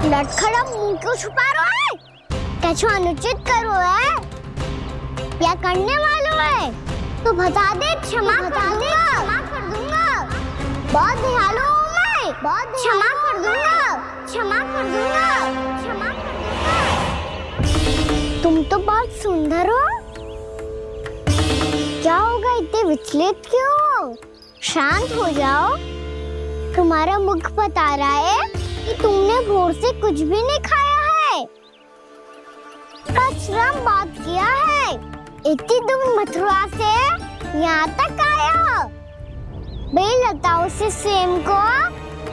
C: लटखड़ा मुंह क्यों छुपा रहा है? कछु अनुचित करो है या करने वालों है तो बता दे, क्षमा कर दूंगा। बहुत दयालु हूँ मैं, बहुत क्षमा कर दूंगा। तुम तो बहुत सुंदर हो, क्या होगा, इतने विचलित क्यों हो? शांत हो जाओ, तुम्हारा मुख बता रहा है कि तुमने भोर से कुछ भी नहीं खाया है, बस श्रम बहुत किया है। इतनी दूर मथुरा से यहाँ तक आए हो, बेलताओं से स्वयं को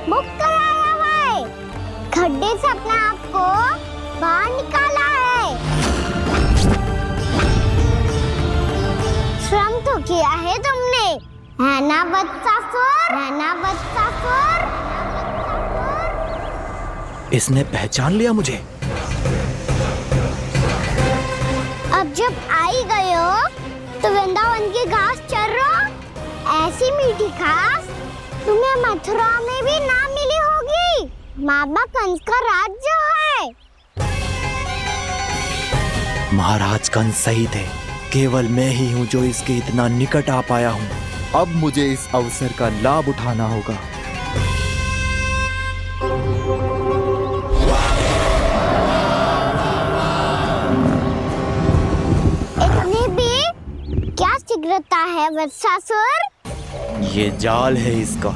C: मुक्त कराया है, खड्डे से अपने आप को बाहर निकाला है। श्रम तो किया है तुमने, है ना वत्सासुर, है ना वत्सासुर।
I: इसने पहचान लिया मुझे।
C: अब जब आई गए हो तो वृंदावन की घास चर रहो। ऐसी मीठी घास तुम्हें मथुरा में भी ना मिली होगी। मामा कंस का राज्य है।
I: महाराज कंस सही थे, केवल मैं ही हूँ जो इसके इतना निकट आ पाया हूँ। अब मुझे इस अवसर का लाभ उठाना होगा।
C: इतनी भी क्या शीघ्रता है वत्सासुर?
I: ये जाल है इसका,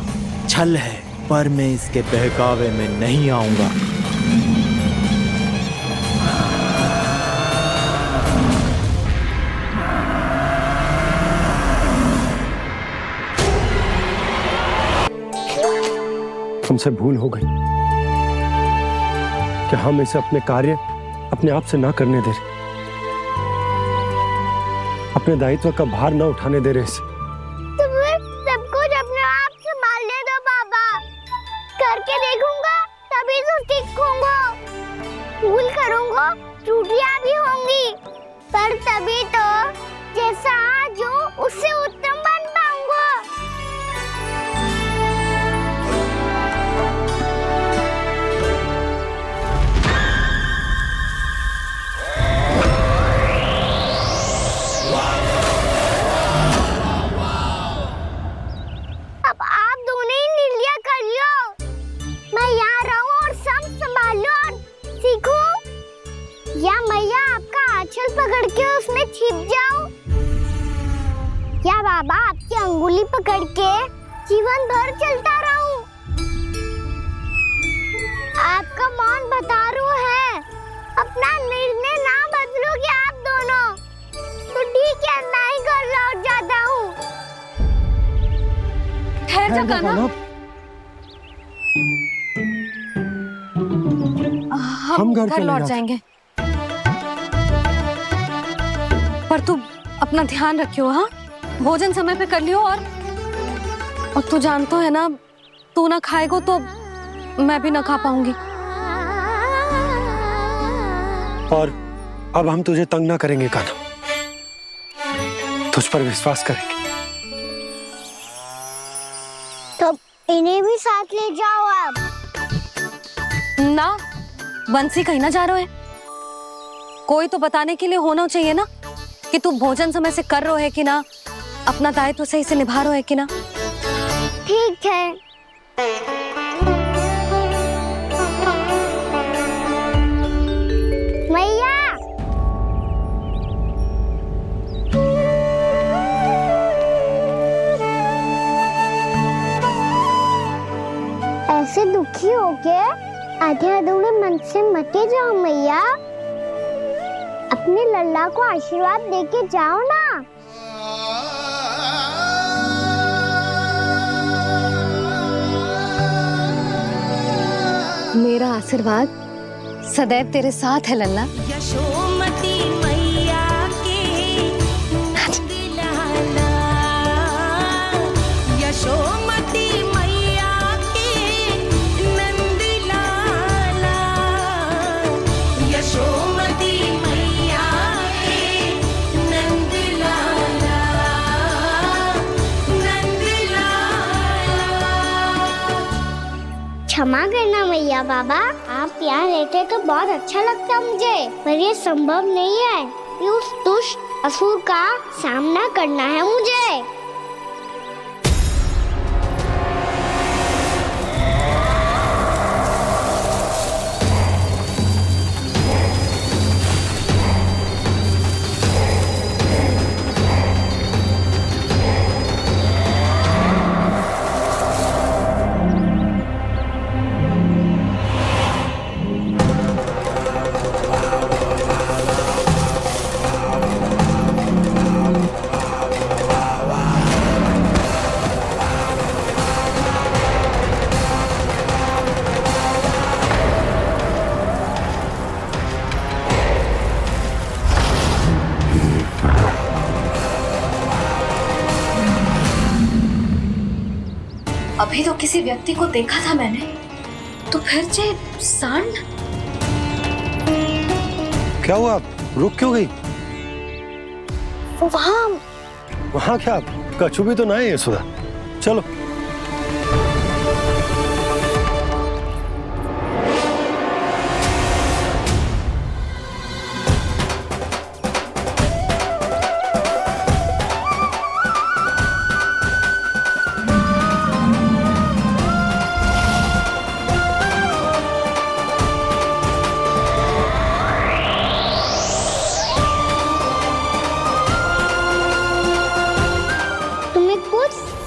I: छल है, पर मैं इसके बहकावे में नहीं आऊंगा।
D: हमसे भूल हो गई कि हम इसे अपने कार्य अपने आप से ना करने दे रहे, अपने दायित्व का भार ना उठाने दे रहे इसे।
C: तो फिर सब कुछ अपने आप संभालने दो बाबा। करके देखूंगा तभी तो सीखूंगा। भूल करूंगा, त्रुटियां भी होंगी, पर तभी तो जैसा आज हूं उससे उत्तम बन पाऊंगा। अब आप दोनों ही निर्णय कर लो। मैं यहाँ रहूं और सब संभाल लूं और सीखूं, या मैया आपका आंचल पकड़ के उसमें छिप जाऊं, या बाबा आपकी अंगुली पकड़ के जीवन भर चलता रहूं। आपका मौन बतारू है। अपना निर्णय ना बदलोगे आप दोनों तो ठीक है, मैं ही घर लौट जाता हूँ।
B: ठहर जा कान्हा, हम घर लौट जाएंगे, पर तू अपना ध्यान रखियो। हाँ, भोजन समय पे कर लियो। और तू जानतो है ना, तू ना खाएगो तो मैं भी ना खा पाऊंगी।
D: और अब हम तुझे तंग ना करेंगे कान्हा, तुझ पर विश्वास करेंगे।
C: तो इन्हें भी साथ ले जाओ आप।
B: ना, बंसी कहीं ना जा रहे है। कोई तो बताने के लिए होना चाहिए ना कि तू भोजन समय से कर रहे है कि ना, अपना दायित्व सही से निभा रहे है कि ना।
C: ठीक है। मैया, ऐसे दुखी होके आधे अधूरे मन से मत जाओ मैया। अपने लल्ला को आशीर्वाद देके जाओ ना।
B: मेरा आशीर्वाद सदैव तेरे साथ है लल्ला।
A: यशोमती मैया के नंद लाला, यशोमती मैया के नंद लाला, यशोमती मैया के नंद लाला, नंद लाला।
C: क्षमा करना मैया बाबा, आप यहाँ रहते तो बहुत अच्छा लगता मुझे, पर ये संभव नहीं है। ये उस दुष्ट असुर का सामना करना है मुझे।
B: अभी तो किसी व्यक्ति को देखा था मैंने, तो फिर से सांड।
D: क्या हुआ, रुक क्यों गई? वहां क्या, कछु भी तो ना है यशोदा। चलो।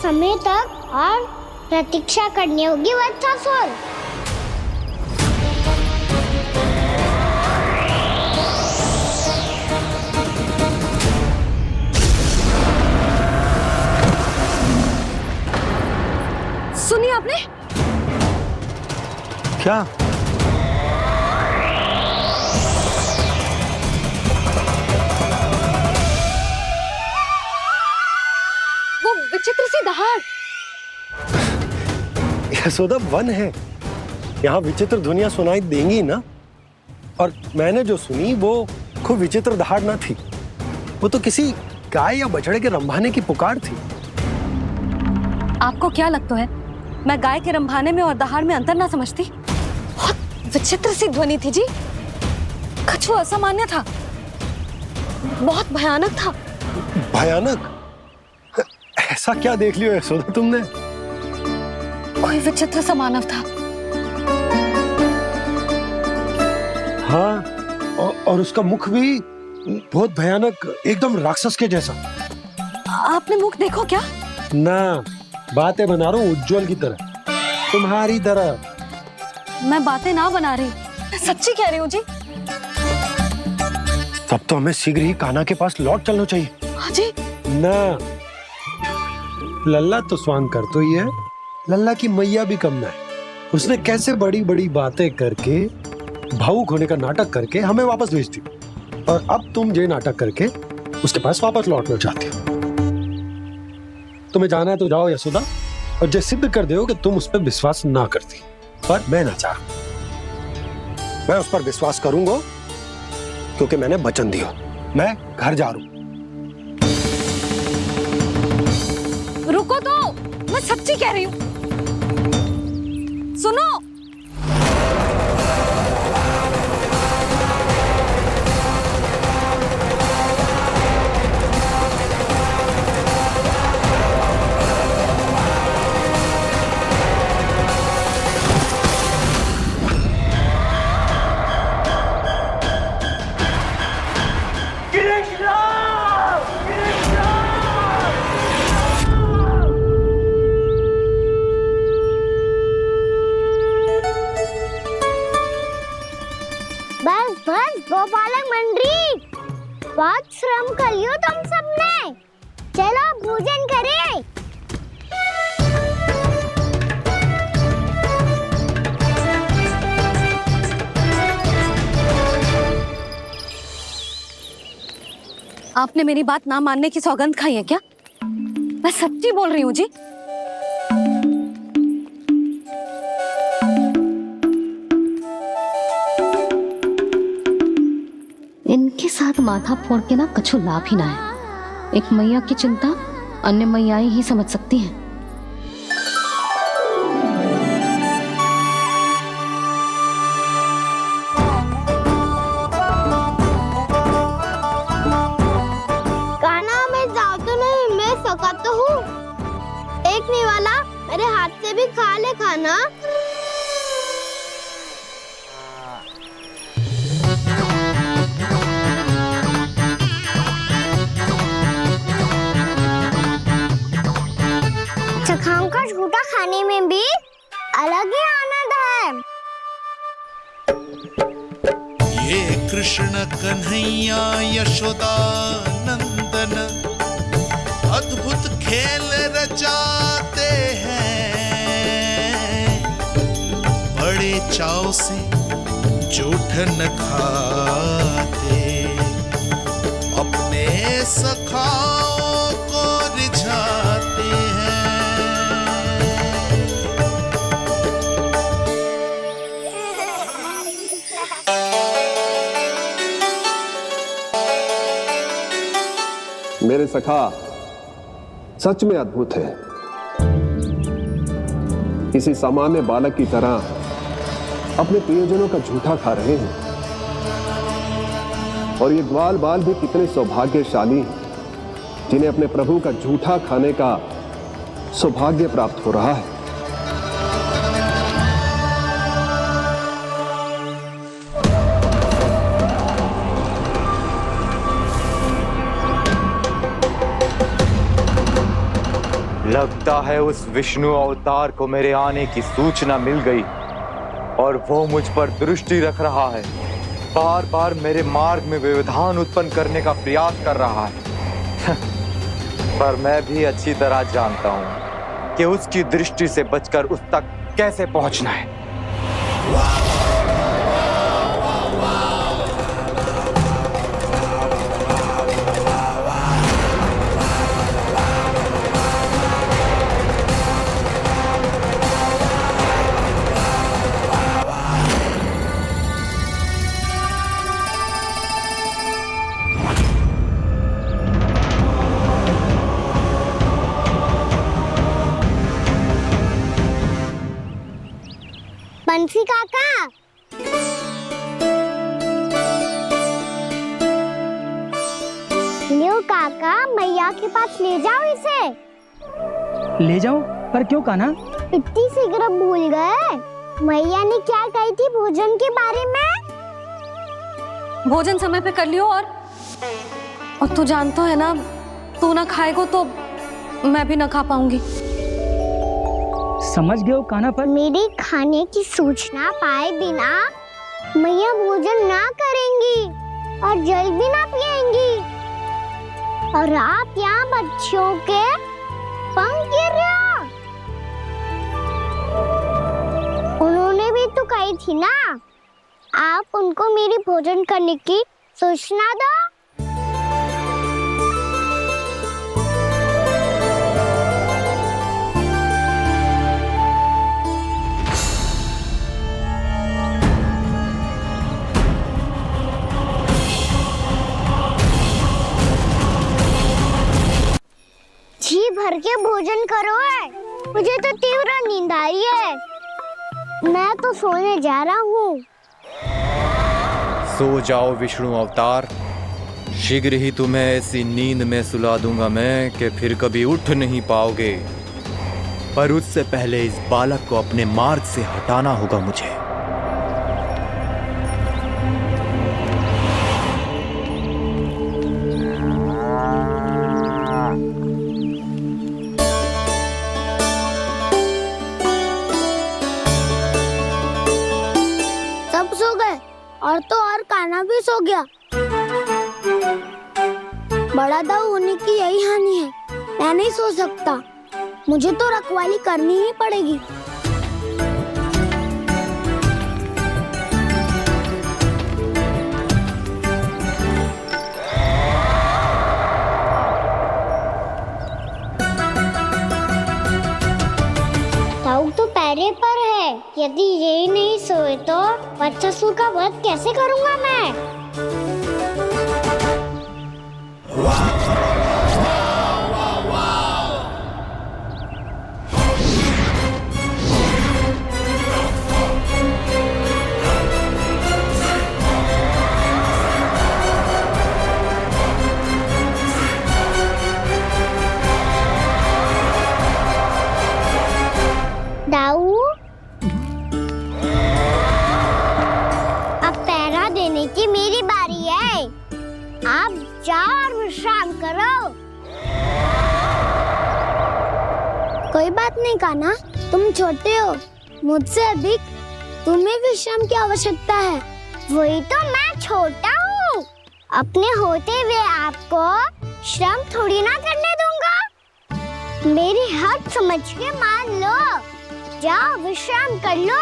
C: समय तक और प्रतीक्षा करनी होगी वत्सासुर।
B: सुनिए आपने
D: क्या?
B: वो विचित्र सी दहाड़।
D: यशोदा, वन है, यहाँ विचित्र ध्वनियां सुनाई देंगी ना। और मैंने जो सुनी वो खूब विचित्र दहाड़ ना थी, वो तो किसी गाय या बछड़े के रंभाने की पुकार थी।
B: आपको क्या लगता है मैं गाय के रंभाने में और दहाड़ में अंतर ना समझती? बहुत विचित्र सी ध्वनि थी जी, कछु असामान्य था, बहुत भयानक था।
D: भयानक? ऐसा क्या देख लियो यशोदा तुमने?
B: कोई विचित्र सा मानव था।
D: हाँ, और उसका मुख भी बहुत भयानक, एकदम राक्षस के जैसा।
B: आपने मुख देखो क्या?
D: ना, बातें बना रहा हूँ उज्जवल की तरह, तुम्हारी तरह।
B: मैं बातें ना बना रही, मैं सच्ची कह रही हूँ जी।
D: तब तो हमें शीघ्र ही कान्हा के पास लौट चलना चाहिए।
B: हाँ जी।
D: ना, लल्ला तो स्वांग कर तो ही है, लल्ला की मैया भी कम ना है। उसने कैसे बड़ी बड़ी बातें करके, भावुक होने का नाटक करके हमें वापस भेज दी, और अब तुम ये नाटक करके उसके पास वापस लौटना चाहती हो। तुम्हें जाना है तो जाओ यशोदा, और जो सिद्ध कर दो कि तुम उस पर विश्वास ना करती, पर मैं ना चाह, मैं उस पर विश्वास करूंगा क्योंकि मैंने वचन दिया। मैं घर जा रहा हूं।
B: रुको तो, मैं सच्ची कह रही हूँ। सुनो,
C: बस बस गोपालक मंडली, बहुत श्रम कर लियो तुम सबने, चलो भोजन करें।
B: आपने मेरी बात ना मानने की सौगंध खाई है क्या? मैं सच्ची बोल रही हूँ जी। इनके साथ माथा फोड़ के ना कछु लाभ ही ना है। एक मैया की चिंता अन्य मैयाएं ही समझ सकती हैं।
C: कान्हा, मैं जाऊँ तो नहीं, मैं सका तो हूँ। एक नहीं वाला, मेरे हाथ से भी खा ले खाना। चखाओं का झूठा खाने में भी अलग ही आनंद है।
N: ये कृष्ण कन्हैया यशोदा नंदन अद्भुत खेल रचाते हैं, बड़े चाव से जूठ न खाते, अपने सखाओं को रिझाते हैं।
O: मेरे सखा सच में अद्भुत है। किसी सामान्य बालक की तरह अपने प्रियजनों का झूठा खा रहे हैं। और ये ग्वाल बाल भी कितने सौभाग्यशाली हैं जिन्हें अपने प्रभु का झूठा खाने का सौभाग्य प्राप्त हो रहा है।
I: लगता है उस विष्णु अवतार को मेरे आने की सूचना मिल गई और वो मुझ पर दृष्टि रख रहा है। बार बार मेरे मार्ग में व्यवधान उत्पन्न करने का प्रयास कर रहा है। पर मैं भी अच्छी तरह जानता हूं कि उसकी दृष्टि से बचकर उस तक कैसे पहुंचना है।
C: बंसी काका, लियो काका, मैया के पास ले जाओ इसे।
J: ले जाओ? पर क्यों कान्हा?
C: इतनी शीघ्र भूल गए? मैया ने क्या कही थी भोजन के बारे में?
B: भोजन समय पे कर लियो। और तू जानता है ना, तू ना खाएगो तो मैं भी ना खा पाऊंगी।
J: समझ गए हो कान्हा? पर
C: मेरे खाने की सूचना पाए बिना मैया भोजन ना करेंगी और जल भी ना पिएंगी। और आप यहाँ बच्चों के पंख गिर रहे हो। उन्होंने भी तो कही थी ना, आप उनको मेरी भोजन करने की सूचना दो। जी भर के भोजन करो है, मुझे तो तीव्र नींद आ रही है। मैं तो सोने जा रहा हूँ।
I: सो जाओ विष्णु अवतार, शीघ्र ही तुम्हें ऐसी नींद में सुला दूंगा मैं कि फिर कभी उठ नहीं पाओगे। पर उससे पहले इस बालक को अपने मार्ग से हटाना होगा मुझे।
C: सब सो गए और तो और कान्हा भी सो गया। बड़ा दाऊ होने की यही हानि है। मैं नहीं सो सकता, मुझे तो रखवाली करनी ही पड़ेगी। दाऊ तो पैरे पर है। यदि यही नहीं सोए तो बच्चासुर का वध कैसे करूंगा मैं? दाऊ, अब पहरा देने की मेरी बारी है। आप जाओ और विश्राम करो। कोई बात नहीं कान्हा, तुम छोटे हो, मुझसे अधिक तुम्हें विश्राम की आवश्यकता है। वही तो, मैं छोटा हूँ, अपने होते हुए आपको श्रम थोड़ी ना करने दूंगा। मेरी हद समझ के मान लो। जाओ विश्राम कर लो।